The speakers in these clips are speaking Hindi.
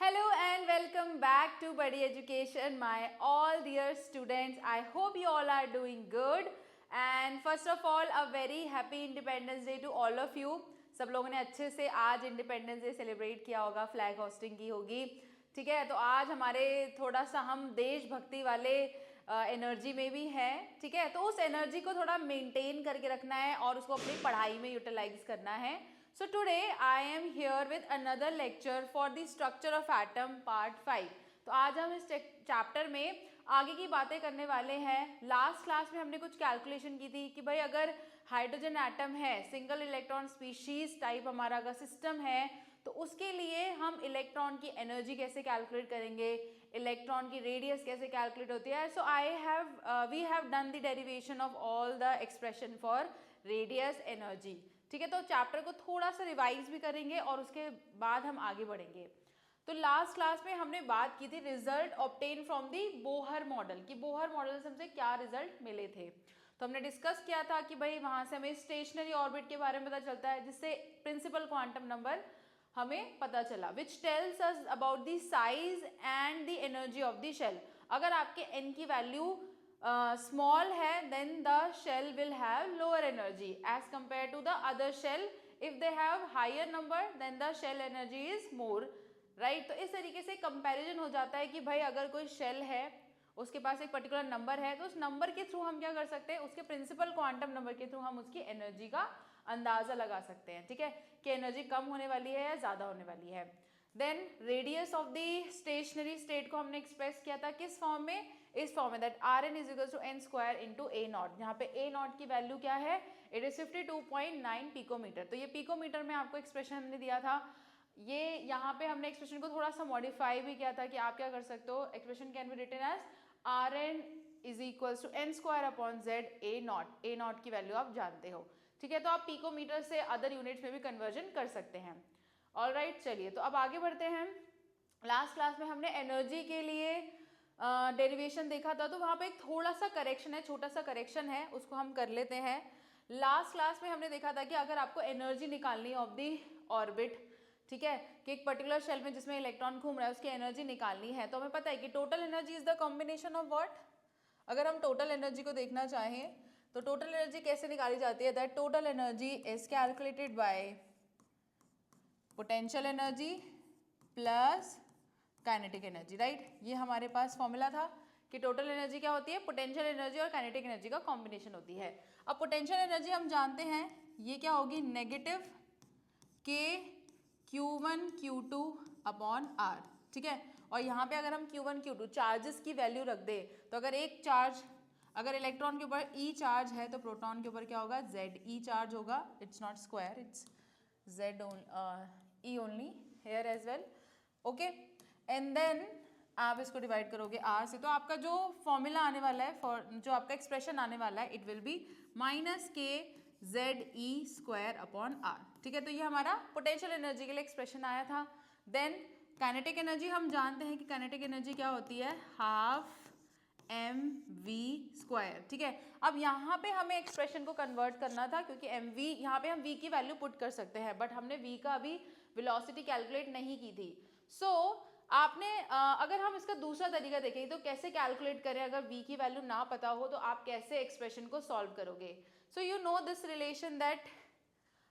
Hello and welcome back to Buddy Education, my all dear students. I hope you all are doing good. And first of all, a very happy Independence Day to all of you. सब लोगों ने अच्छे से आज इंडिपेंडेंस डे सेलिब्रेट किया होगा, फ्लैग होस्टिंग की होगी, ठीक है। तो आज हमारे थोड़ा सा हम देशभक्ति वाले एनर्जी में भी हैं, ठीक है। तो उस एनर्जी को थोड़ा मेंटेन करके रखना है और उसको अपनी पढ़ाई में यूटिलाइज करना है। So today I am here with another lecture for the structure of atom part 5. तो आज हम इस चैप्टर में आगे की बातें करने वाले हैं। लास्ट क्लास में हमने कुछ कैलकुलेशन की थी कि भाई अगर हाइड्रोजन एटम है, सिंगल इलेक्ट्रॉन स्पीशीज टाइप हमारा अगर सिस्टम है, तो उसके लिए हम इलेक्ट्रॉन की एनर्जी कैसे कैलकुलेट करेंगे, इलेक्ट्रॉन की रेडियस कैसे कैलकुलेट होती है। So we have done the derivation of all the expression for radius energy, ठीक है। तो चैप्टर को थोड़ा सा रिवाइज भी करेंगे और उसके बाद हम आगे बढ़ेंगे। तो लास्ट क्लास में हमने बात की थी result obtain from the Bohr model, कि बोहर मॉडल से हमसे क्या रिजल्ट मिले थे। तो हमने डिस्कस किया था कि भाई वहां से हमें स्टेशनरी ऑर्बिट के बारे में पता चलता है, जिससे प्रिंसिपल क्वांटम नंबर हमें पता चला, which tells us about the size and the energy of the shell. अगर आपके एन की वैल्यू small है, then the shell will have lower energy as compared to the other shell. If they have higher number, then the shell energy is more, right? तो इस तरीके से कंपैरिजन हो जाता है कि भाई अगर कोई शेल है, उसके पास एक पर्टिकुलर नंबर है, तो उस नंबर के थ्रू हम क्या कर सकते हैं, उसके प्रिंसिपल क्वांटम नंबर के थ्रू हम उसकी एनर्जी का अंदाजा लगा सकते हैं, ठीक है, कि एनर्जी कम होने वाली है या ज्यादा होने वाली है। Then radius of the stationary state को हमने एक्सप्रेस किया था किस फॉर्म में, इस फॉर्म में, that r N is equal to N square into a naught. यहाँ पे ए नॉट की वैल्यू क्या है, इट इज 52.9 पिकोमीटर। तो ये पिकोमीटर में आपको एक्सप्रेशन हमने दिया था। ये यहाँ पे हमने एक्सप्रेशन को थोड़ा सा मॉडिफाई भी किया था कि आप क्या कर सकते हो, expression can be written as R N is equal to N square upon Z A naught. A naught की वैल्यू आप जानते हो, ठीक है। तो आप पिकोमीटर से अदर यूनिट्स में भी कन्वर्जन कर सकते हैं। ऑलराइट, चलिए तो अब आगे बढ़ते हैं। लास्ट क्लास में हमने एनर्जी के लिए डेरिवेशन देखा था, तो वहाँ पे एक थोड़ा सा करेक्शन है, छोटा सा करेक्शन है, उसको हम कर लेते हैं। लास्ट क्लास में हमने देखा था कि अगर आपको एनर्जी निकालनी है ऑफ दी ऑर्बिट, ठीक है, कि एक पर्टिकुलर शेल में जिसमें इलेक्ट्रॉन घूम रहा है उसकी एनर्जी निकालनी है, तो हमें पता है कि total energy is the combination of what. अगर हम टोटल एनर्जी को देखना चाहें तो टोटल एनर्जी कैसे निकाली जाती है, that total energy is calculated by potential energy plus kinetic energy, right. ये हमारे पास फॉर्मूला था कि टोटल एनर्जी क्या होती है, पोटेंशियल एनर्जी और काइनेटिक एनर्जी का कॉम्बिनेशन होती है। अब पोटेंशियल एनर्जी हम जानते हैं, ये क्या होगी, नेगेटिव के Q1 Q2 अपॉन आर, ठीक है। और यहाँ पे अगर हम Q1 Q2 चार्जेस की वैल्यू रख दे, तो अगर एक चार्ज, अगर इलेक्ट्रॉन के ऊपर E चार्ज है तो प्रोटॉन के ऊपर क्या होगा, ZE चार्ज होगा। It's not square, it's Z E only here as well, okay. And then आप इसको डिवाइड करोगे R से, तो आपका जो फॉर्मूला आने वाला है, फॉर जो आपका एक्सप्रेशन आने वाला है, इट विल बी माइनस के ZE स्क्वायर अपॉन R, ठीक है। तो ये हमारा पोटेंशियल एनर्जी के लिए एक्सप्रेशन आया था। देन काइनेटिक एनर्जी हम जानते हैं कि काइनेटिक एनर्जी क्या होती है, हाफ mv स्क्वायर, ठीक है। अब यहाँ पे हमें एक्सप्रेशन को कन्वर्ट करना था, क्योंकि mv यहाँ पे हम v की वैल्यू पुट कर सकते हैं, बट हमने v का अभी वेलोसिटी कैलकुलेट नहीं की थी। सो आपने अगर हम इसका दूसरा तरीका देखें तो कैसे कैलकुलेट करें, अगर v की वैल्यू ना पता हो तो आप कैसे एक्सप्रेशन को सॉल्व करोगे। So you know this relation that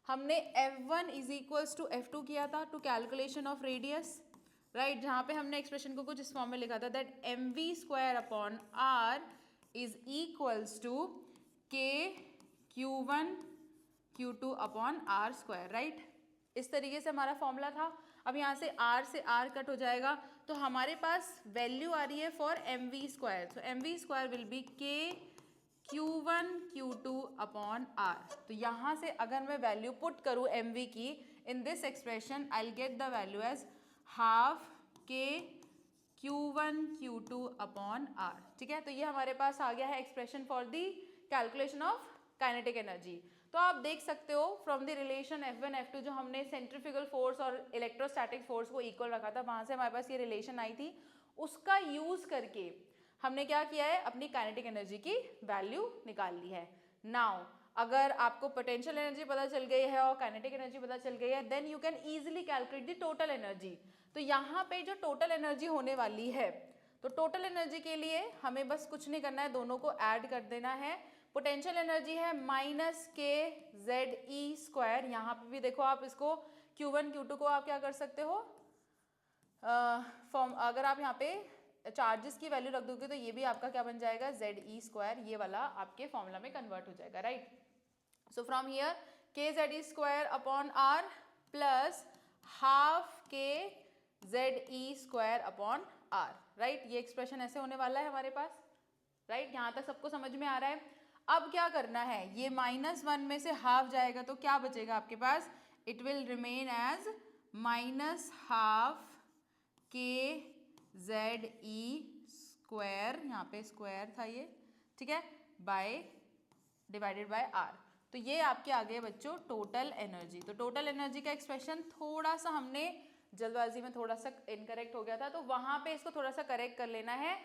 हमने F1 is equals to F2 किया था to calculation of radius, right, जहाँ पे हमने एक्सप्रेशन को कुछ इस फॉर्म में लिखा था, that mv square upon r is equals to K Q1 Q2 upon r square, right. इस तरीके से हमारा फॉर्मूला था। अब यहाँ से R कट हो जाएगा, तो हमारे पास वैल्यू आ रही है फॉर mv स्क्वायर। तो mv स्क्वायर विल बी के Q1 Q2 अपॉन r। तो यहाँ से अगर मैं वैल्यू पुट करूँ mv की in this expression, I will get the value as half K Q1 Q2 upon r, ठीक है। तो ये हमारे पास आ गया है expression for the calculation of kinetic energy. तो आप देख सकते हो from the relation F1 F2, जो हमने सेंट्रीफ्यूगल फोर्स और इलेक्ट्रोस्टैटिक फोर्स को इक्वल रखा था, वहां से हमारे पास ये रिलेशन आई थी। उसका यूज करके हमने क्या किया है, अपनी काइनेटिक एनर्जी की वैल्यू निकाल ली है। नाउ अगर आपको पोटेंशियल एनर्जी पता चल गई है और काइनेटिक एनर्जी पता चल गई है, then you can easily calculate the total energy. तो यहाँ पे जो टोटल एनर्जी होने वाली है, तो टोटल एनर्जी के लिए हमें बस कुछ नहीं करना है, दोनों को ऐड कर देना है। पोटेंशियल एनर्जी है -kZe²। यहाँ पे भी देखो आप इसको Q1 Q2 को आप क्या कर सकते हो, फॉर्म अगर आप यहाँ पे चार्जेस की वैल्यू रख दोगे तो ये भी आपका क्या बन जाएगा, Ze², ये वाला आपके फॉर्मूला में कन्वर्ट हो जाएगा, right. So from here kZe²/r plus half kZe²/r, right. ये एक्सप्रेशन ऐसे होने वाला है हमारे पास, राइट। यहाँ तक सबको समझ में आ रहा है। अब क्या करना है, ये -1 में से हाफ जाएगा तो क्या बचेगा आपके पास, it will remain as -12 kZe², यहाँ पे स्क्वायर था ये, ठीक है, डिवाइडेड बाय r। तो ये आपके आ गए बच्चों टोटल एनर्जी। तो टोटल एनर्जी का एक्सप्रेशन थोड़ा सा हमने जल्दबाजी में थोड़ा सा इनकरेक्ट हो गया था, तो वहां पे इसको थोड़ा सा करेक्ट कर लेना है,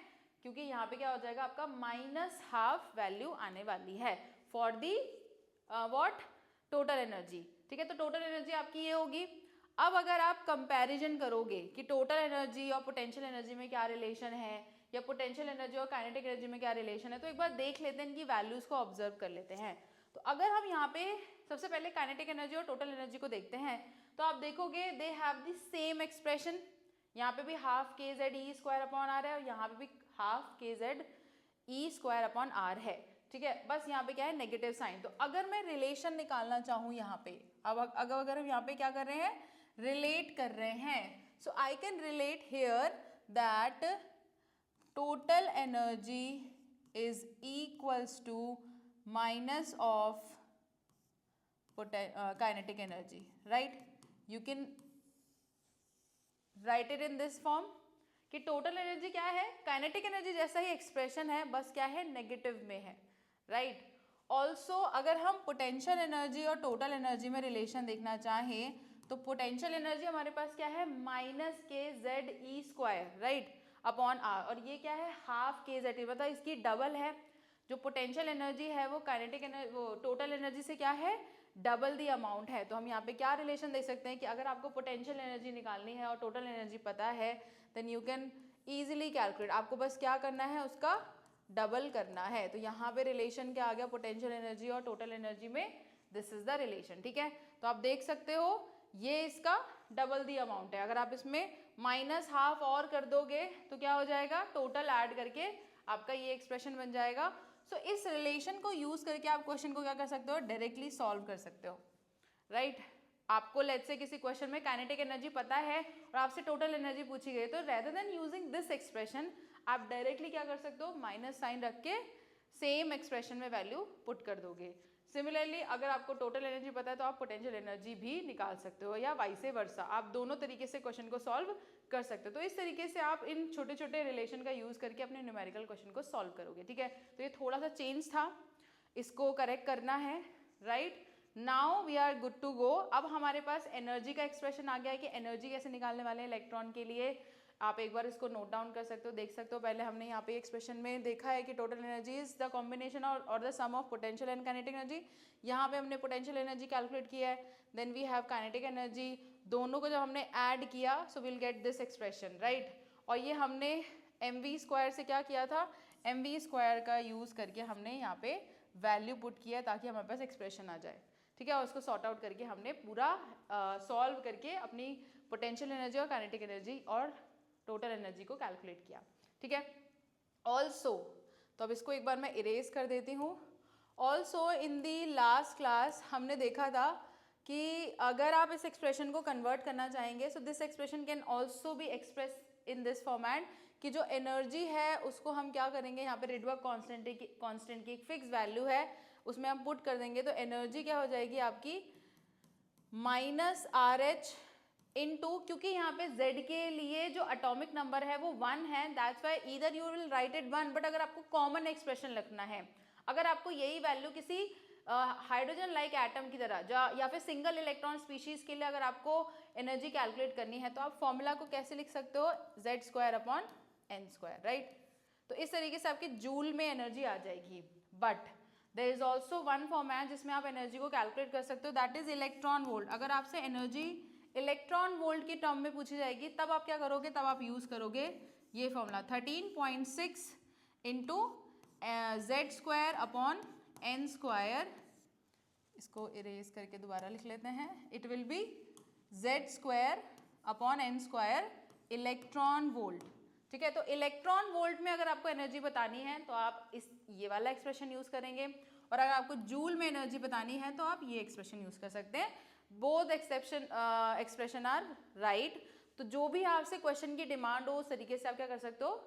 क्योंकि यहाँ पे क्या हो जाएगा आपका -12 वैल्यू आने वाली है for the what, total energy, ठीक है। तो टोटल एनर्जी आपकी ये होगी। अब अगर आप कंपैरिजन करोगे कि टोटल एनर्जी और पोटेंशियल एनर्जी में क्या रिलेशन है, या पोटेंशियल एनर्जी और काइनेटिक एनर्जी में क्या रिलेशन है, तो एक बार देख लेते हैं, इनकी वैल्यूज को ऑब्जर्व कर लेते हैं। तो अगर हम यहाँ पे सबसे पहले काइनेटिक एनर्जी और टोटल एनर्जी को देखते हैं, तो आप देखोगे they have the same expression. यहाँ पे भी हाफ kZe²/r है और यहाँ पे भी हाफ kZe²/r है, ठीक है। बस यहाँ पे क्या है, नेगेटिव साइन। तो अगर मैं रिलेशन निकालना चाहूँ यहाँ पे, अब अगर हम यहाँ पे क्या कर रहे हैं, रिलेट कर रहे हैं, so I can relate here that total energy is equals to minus of kinetic energy, right. You can write it in this form कि टोटल एनर्जी क्या है, काइनेटिक एनर्जी जैसा ही एक्सप्रेशन है, बस क्या है, नेगेटिव में है, राइट। ऑल्सो अगर हम पोटेंशियल एनर्जी और टोटल एनर्जी में रिलेशन देखना चाहें, तो पोटेंशियल एनर्जी हमारे पास क्या है, -kZe², राइट, अपॉन r, और ये क्या है, हाफ kZe, मतलब इसकी डबल है। जो पोटेंशियल एनर्जी है वो काइनेटिक एनर्जी, वो टोटल एनर्जी से क्या है, डबल दी अमाउंट है। तो हम यहाँ पे क्या रिलेशन देख सकते हैं कि अगर आपको पोटेंशियल एनर्जी निकालनी है और टोटल एनर्जी पता है, then you can easily calculate. आपको बस क्या करना है, उसका डबल करना है। तो यहाँ पे रिलेशन क्या आ गया, पोटेंशियल एनर्जी और टोटल एनर्जी में, दिस इज द रिलेशन, ठीक है। तो आप देख सकते हो ये इसका डबल दी अमाउंट है। अगर आप इसमें -12 और कर दोगे तो क्या हो जाएगा, टोटल ऐड करके आपका ये एक्सप्रेशन बन जाएगा। सो इस रिलेशन को यूज करके आप क्वेश्चन को क्या कर सकते हो, डायरेक्टली सॉल्व कर सकते हो, राइट। आपको लेट्स से किसी क्वेश्चन में काइनेटिक एनर्जी पता है और आपसे टोटल एनर्जी पूछी गई, तो rather than using this expression आप डायरेक्टली क्या कर सकते हो, माइनस साइन रख के सेम एक्सप्रेशन में वैल्यू पुट कर दोगे। सिमिलरली अगर आपको टोटल एनर्जी पता है तो आप पोटेंशियल एनर्जी भी निकाल सकते हो, या वाइसे वर्सा, आप दोनों तरीके से क्वेश्चन को सॉल्व कर सकते हो। तो इस तरीके से आप इन छोटे छोटे रिलेशन का यूज करके अपने न्यूमेरिकल क्वेश्चन को सॉल्व करोगे, ठीक है। तो ये थोड़ा सा चेंज था, इसको करेक्ट करना है, right. Now we are good to go. अब हमारे पास एनर्जी का एक्सप्रेशन आ गया है कि एनर्जी कैसे निकालने वाले हैं इलेक्ट्रॉन के लिए। आप एक बार इसको नोट डाउन कर सकते हो, देख सकते हो। पहले हमने यहाँ पे एक्सप्रेशन में देखा है कि total energy is the combination और the sum of potential and kinetic energy. यहाँ पे हमने पोटेंशियल एनर्जी कैलकुलेट किया है, then we have kinetic energy. दोनों को जब हमने ऐड किया so will get this expression, right. और ये हमने mv² से क्या किया था, mv² का यूज करके हमने यहाँ पे वैल्यू पुट किया ताकि हमारे पास एक्सप्रेशन आ जाए, ठीक है। और उसको सॉर्ट आउट करके हमने पूरा सॉल्व करके अपनी पोटेंशियल एनर्जी और काइनेटिक एनर्जी और टोटल एनर्जी को कैलकुलेट किया, ठीक है। ऑल्सो, तो अब इसको एक बार मैं इरेज कर देती हूँ। Also in the last class हमने देखा था कि अगर आप इस एक्सप्रेशन को कन्वर्ट करना चाहेंगे, so this expression can also be express in this format कि जो एनर्जी है उसको हम क्या करेंगे, यहाँ पे रिडबर्ग कांस्टेंट की एक फिक्स वैल्यू है, उसमें हम पुट कर देंगे। तो एनर्जी क्या हो जाएगी आपकी -RH इनटू, क्योंकि यहाँ पे Z के लिए जो एटॉमिक नंबर है वो 1 है, that's why either you will write it 1, but अगर आपको कॉमन एक्सप्रेशन लिखना है, अगर आपको यही वैल्यू किसी हाइड्रोजन लाइक एटम की तरह या फिर सिंगल इलेक्ट्रॉन स्पीशीज के लिए अगर आपको एनर्जी कैलकुलेट करनी है, तो आप फॉर्मूला को कैसे लिख सकते हो, Z²/n², राइट। तो इस तरीके से आपके जूल में एनर्जी आ जाएगी। But there is also one format जिसमें आप एनर्जी को कैलकुलेट कर सकते हो, दैट इज इलेक्ट्रॉन वोल्ट। अगर आपसे एनर्जी इलेक्ट्रॉन वोल्ट की टर्म में पूछी जाएगी तब आप क्या करोगे, तब आप यूज करोगे ये formula 13.6 into Z square upon N square. इसको इरेज करके दोबारा लिख लेते हैं, it will be Z square upon N square electron volt. ठीक है, तो इलेक्ट्रॉन वोल्ट में अगर आपको एनर्जी बतानी है तो आप इस ये वाला एक्सप्रेशन यूज करेंगे, और अगर आपको जूल में एनर्जी बतानी है तो आप ये एक्सप्रेशन यूज कर सकते हैं। Both expression are right. तो जो भी आपसे क्वेश्चन की डिमांड हो उस तरीके से आप क्या कर सकते हो,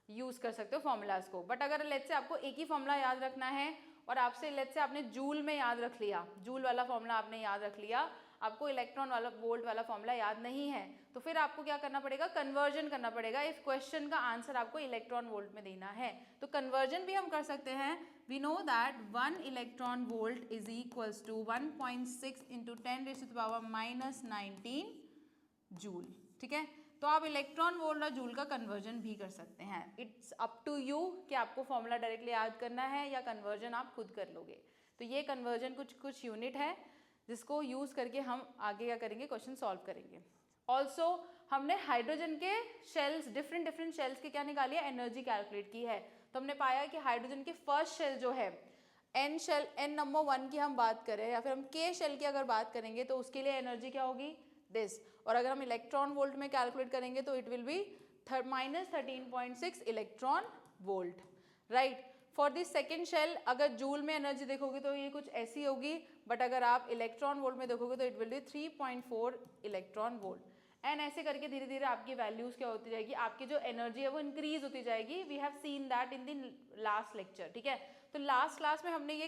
यूज कर सकते हो फॉर्मूलाज को। बट अगर लेट्स से आपको एक ही फॉर्मूला याद रखना है और आपसे लेट्स से आपने जूल में याद रख लिया, जूल वाला फॉर्मूला आपने याद रख लिया, आपको इलेक्ट्रॉन वाला वोल्ट वाला फॉर्मूला याद नहीं है, तो फिर आपको क्या करना पड़ेगा, कन्वर्जन करना पड़ेगा। इफ क्वेश्चन का आंसर आपको इलेक्ट्रॉन वोल्ट में देना है तो कन्वर्जन भी हम कर सकते हैं। We know that 1 electron volt is equals to 1.6 into 10⁻⁻19 joule. ठीक है, तो आप इलेक्ट्रॉन वोल्ट और जूल का कन्वर्जन भी कर सकते हैं। इट्स अप टू यू कि आपको फॉर्मूला डायरेक्टली याद करना है या कन्वर्जन आप खुद कर लोगे। तो ये कन्वर्जन कुछ यूनिट है जिसको यूज करके हम आगे क्या करेंगे, क्वेश्चन सॉल्व करेंगे। ऑल्सो हमने हाइड्रोजन के शेल्स, डिफरेंट शेल्स के क्या निकाली है, एनर्जी कैलकुलेट की है। तो हमने पाया कि हाइड्रोजन के फर्स्ट शेल जो है एन शेल, एन नंबर 1 की हम बात करें या फिर हम के शेल की अगर बात करेंगे तो उसके लिए एनर्जी क्या होगी, दिस। और अगर हम इलेक्ट्रॉन वोल्ट में कैलकुलेट करेंगे तो it will be -13.6 electron volt, right. For this second shell अगर जूल में एनर्जी देखोगे तो ये कुछ ऐसी होगी, बट अगर आप इलेक्ट्रॉन वोल्ट में देखोगे तो it will B 3.4 electron volt. And ऐसे करके धीरे धीरे आपकी वैल्यूज क्या होती जाएगी, आपकी जो एनर्जी है वो इंक्रीज होती जाएगी। We have seen that in the last lecture. ठीक है, तो लास्ट क्लास में हमने ये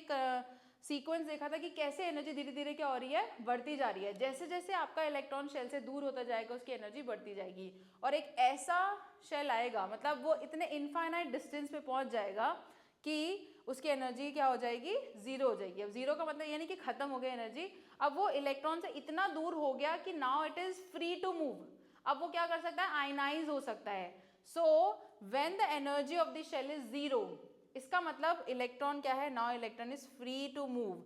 सीक्वेंस देखा था कि कैसे एनर्जी धीरे धीरे क्या हो रही है, बढ़ती जा रही है। जैसे जैसे आपका इलेक्ट्रॉन शेल से दूर होता जाएगा उसकी एनर्जी बढ़ती जाएगी, और एक ऐसा शेल आएगा, मतलब वो इतने इनफाइनाइट डिस्टेंस पे पहुंच जाएगा कि उसकी एनर्जी क्या हो जाएगी, जीरो हो जाएगी। अब जीरो का मतलब ये नहीं कि खत्म हो गया एनर्जी, अब वो इलेक्ट्रॉन से इतना दूर हो गया कि now it is free to move. अब वो क्या कर सकता है, आयनाइज हो सकता है। So when the energy of the shell is zero, इसका मतलब इलेक्ट्रॉन क्या है, now electron is free to move.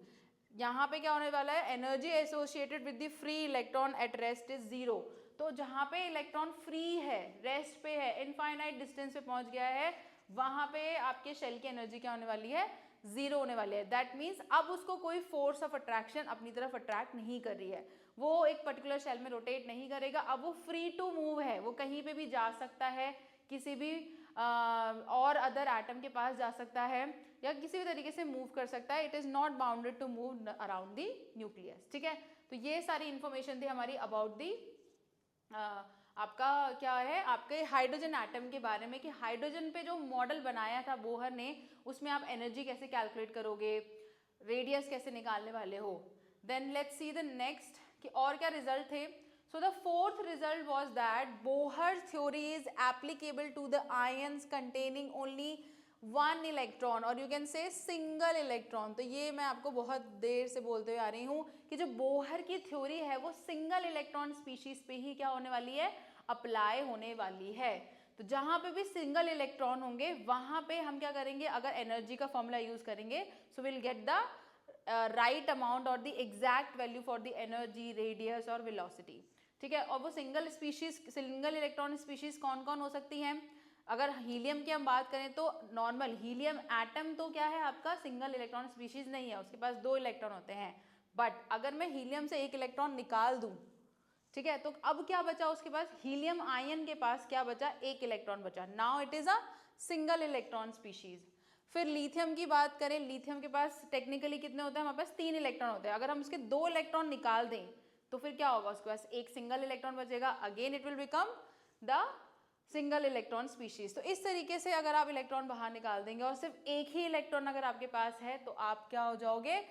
यहाँ पे क्या होने वाला है, energy associated with the free electron at rest is zero. तो जहाँ पे इलेक्ट्रॉन फ्री है, रेस्ट पे है, इनफाइनाइट डिस्टेंस पे पहुंच गया है, वहां पे आपके शेल की एनर्जी क्या होने वाली है, जीरो होने वाली है। दैट मीन्स अब उसको कोई फोर्स ऑफ अट्रैक्शन अपनी तरफ अट्रैक्ट नहीं कर रही है, वो एक पर्टिकुलर शेल में रोटेट नहीं करेगा। अब वो फ्री टू मूव है, वो कहीं पे भी जा सकता है, किसी भी और अदर एटम के पास जा सकता है या किसी भी तरीके से मूव कर सकता है। It is not bounded to move around the nucleus. ठीक है, तो ये सारी इंफॉर्मेशन थी हमारी अबाउट दी आपका क्या है, आपके हाइड्रोजन एटम के बारे में, कि हाइड्रोजन पे जो मॉडल बनाया था बोहर ने, उसमें आप एनर्जी कैसे कैलकुलेट करोगे, रेडियस कैसे निकालने वाले हो। Then let's see the next कि और क्या रिजल्ट थे। So the fourth result was that Bohr's theory is applicable to the ions containing only one electron, और you can say single electron। तो ये मैं आपको बहुत देर से बोलते हुए आ रही हूँ कि जो बोहर की थ्योरी है वो सिंगल इलेक्ट्रॉन स्पीशीज पे ही क्या होने वाली है, अप्लाई होने वाली है। तो जहाँ पे भी सिंगल इलेक्ट्रॉन होंगे वहाँ पे हम क्या करेंगे, अगर एनर्जी का फॉर्मूला यूज करेंगे, so will get the right amount और the exact value for the energy, radius और वेलोसिटी। ठीक है, और वो single species, single electron species कौन कौन हो सकती हैं। अगर हीलियम की हम बात करें तो नॉर्मल हीलियम एटम तो क्या है आपका, सिंगल इलेक्ट्रॉन स्पीशीज नहीं है, उसके पास 2 इलेक्ट्रॉन होते हैं। बट अगर मैं हीलियम से 1 इलेक्ट्रॉन निकाल दूं, ठीक है, तो अब क्या बचा उसके पास, हीलियम आयन के पास क्या बचा, 1 इलेक्ट्रॉन बचा। Now it is a single electron species. फिर लिथियम की बात करें, लिथियम के पास टेक्निकली कितने होते हैं, हमारे पास 3 इलेक्ट्रॉन होते हैं। अगर हम उसके 2 इलेक्ट्रॉन निकाल दें तो फिर क्या होगा, उसके पास 1 सिंगल इलेक्ट्रॉन बचेगा। Again it will become the single electron species. तो इस तरीके से अगर आप इलेक्ट्रॉन बाहर निकाल देंगे और सिर्फ एक ही इलेक्ट्रॉन अगर आपके पास है तो आप क्या हो जाओगे,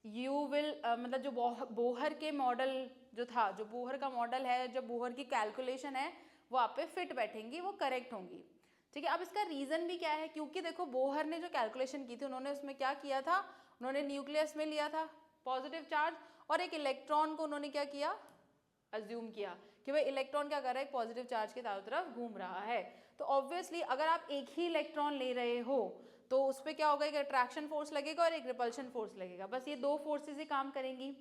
यू विल मतलब जो बोहर के मॉडल जो था, जो बोहर का मॉडल है, जो बोहर की कैलकुलेशन है वो आप पे फिट बैठेंगी, वो करेक्ट होंगी। ठीक है, अब इसका रीजन भी क्या है, क्योंकि देखो बोहर ने जो कैलकुलेशन की थी उन्होंने उसमें क्या किया था, उन्होंने न्यूक्लियस में लिया था पॉजिटिव चार्ज और एक इलेक्ट्रॉन को उन्होंने क्या किया, अज्यूम किया कि भाई इलेक्ट्रॉन क्या कर रहा है, एक पॉजिटिव चार्ज के चारों तरफ घूम रहा है। तो ऑब्वियसली अगर आप एक ही इलेक्ट्रॉन ले रहे हो तो उस पर क्या होगा, एक अट्रैक्शन फोर्स लगेगा और एक रिपल्शन फोर्स लगेगा, बस ये दो फोर्सेज ही काम करेंगी,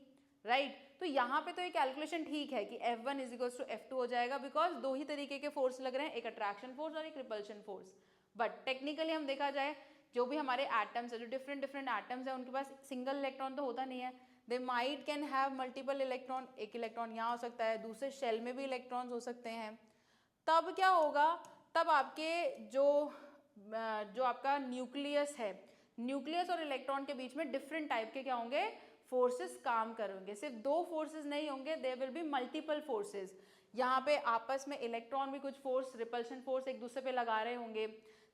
राइट। तो यहाँ पे तो ये कैलकुलेशन ठीक है कि F1 is equals to F2 हो जाएगा, बिकॉज दो ही तरीके के फोर्स लग रहे हैं, एक अट्रैक्शन फोर्स और एक रिपल्शन फोर्स। बट टेक्निकली हम देखा जाए, जो भी हमारे एटम्स है, जो डिफरेंट डिफरेंट एटम्स है, उनके पास सिंगल इलेक्ट्रॉन तो होता नहीं है, they might can have multiple electron, एक इलेक्ट्रॉन यहाँ हो सकता है, दूसरे शेल में भी इलेक्ट्रॉन्स हो सकते हैं। तब क्या होगा, तब आपके जो आपका न्यूक्लियस है, न्यूक्लियस और इलेक्ट्रॉन के बीच में डिफरेंट टाइप के क्या होंगे, फोर्सेस काम करेंगे। सिर्फ दो फोर्सेस नहीं होंगे, there will be multiple forces. यहाँ पे आपस में इलेक्ट्रॉन भी कुछ फोर्स, रिपल्शन फोर्स एक दूसरे पे लगा रहे होंगे,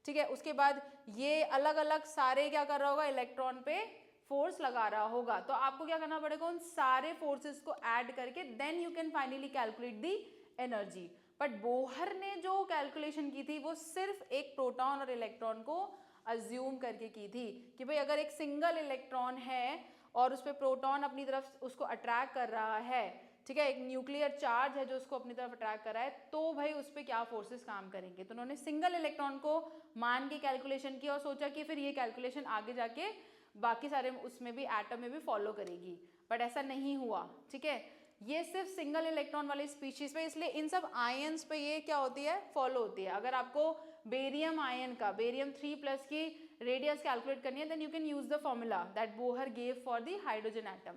ठीक है। उसके बाद ये अलग अलग सारे क्या कर रहा होगा, इलेक्ट्रॉन पे फोर्स लगा रहा होगा। तो आपको क्या करना पड़ेगा, उन सारे फोर्सेस को ऐड करके then you can finally calculate the energy. But Bohr ने जो कैलकुलेशन की थी वो सिर्फ एक प्रोटॉन और इलेक्ट्रॉन को अज्यूम करके की थी कि भाई अगर एक सिंगल इलेक्ट्रॉन है और उस पर प्रोटॉन अपनी तरफ उसको अट्रैक्ट कर रहा है, ठीक है, एक न्यूक्लियर चार्ज है जो उसको अपनी तरफ अट्रैक्ट कर रहा है, तो भाई उस पर क्या फोर्सेस काम करेंगे। तो उन्होंने सिंगल इलेक्ट्रॉन को मान के कैलकुलेशन की और सोचा कि फिर ये कैलकुलेशन आगे जाके बाकी सारे उसमें भी एटम में भी फॉलो करेगी, बट ऐसा नहीं हुआ, ठीक है। ये सिर्फ सिंगल इलेक्ट्रॉन वाली स्पीशीज पे, इसलिए इन सब आयंस पे ये क्या होती है, फॉलो होती है। अगर आपको बेरियम आयन का, बेरियम 3+ की रेडियस कैलकुलेट करनी है, then you can use the formula that Bohr gave for the hydrogen atom,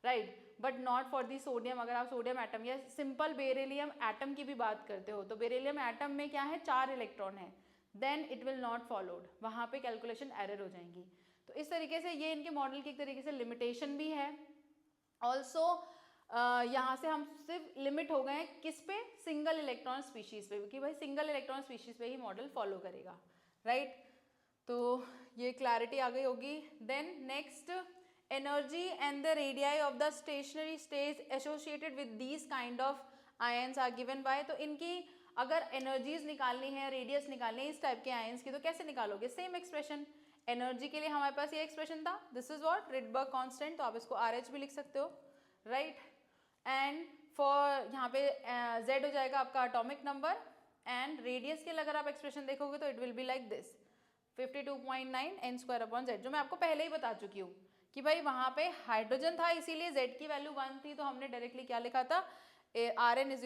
right, but not for the sodium. अगर आप सोडियम एटम या सिंपल बेरिलियम एटम की भी बात करते हो, तो बेरिलियम एटम में क्या है, 4 इलेक्ट्रॉन है, then it will not followed, वहाँ पे कैलकुलेशन एरर हो जाएंगी। तो इस तरीके से ये इनके मॉडल की एक तरीके से लिमिटेशन भी है। ऑल्सो यहाँ से हम सिर्फ लिमिट हो गए हैं किस पे, सिंगल इलेक्ट्रॉन स्पीशीज पे, कि भाई सिंगल इलेक्ट्रॉन स्पीशीज पे ही मॉडल फॉलो करेगा, राइट। तो ये क्लैरिटी आ गई होगी। Then next, energy and the radii of the stationary stage associated with these kind of ions are given by. तो इनकी अगर एनर्जीज निकालनी है, रेडियस निकालनी है इस टाइप के आयंस की, तो कैसे निकालोगे, सेम एक्सप्रेशन। एनर्जी के लिए हमारे पास ये एक्सप्रेशन था, this is what, Rydberg constant, तो आप इसको RH भी लिख सकते हो, राइट। एंड फॉर यहाँ पे Z हो जाएगा आपका एटॉमिक नंबर, एंड रेडियस के लिए अगर आप एक्सप्रेशन देखोगे तो it will be like this, 52.9 n²/z, जो मैं आपको पहले ही बता चुकी हूँ कि भाई वहाँ पे हाइड्रोजन था इसीलिए Z की वैल्यू 1 थी, तो हमने डायरेक्टली क्या लिखा था, Rn = n²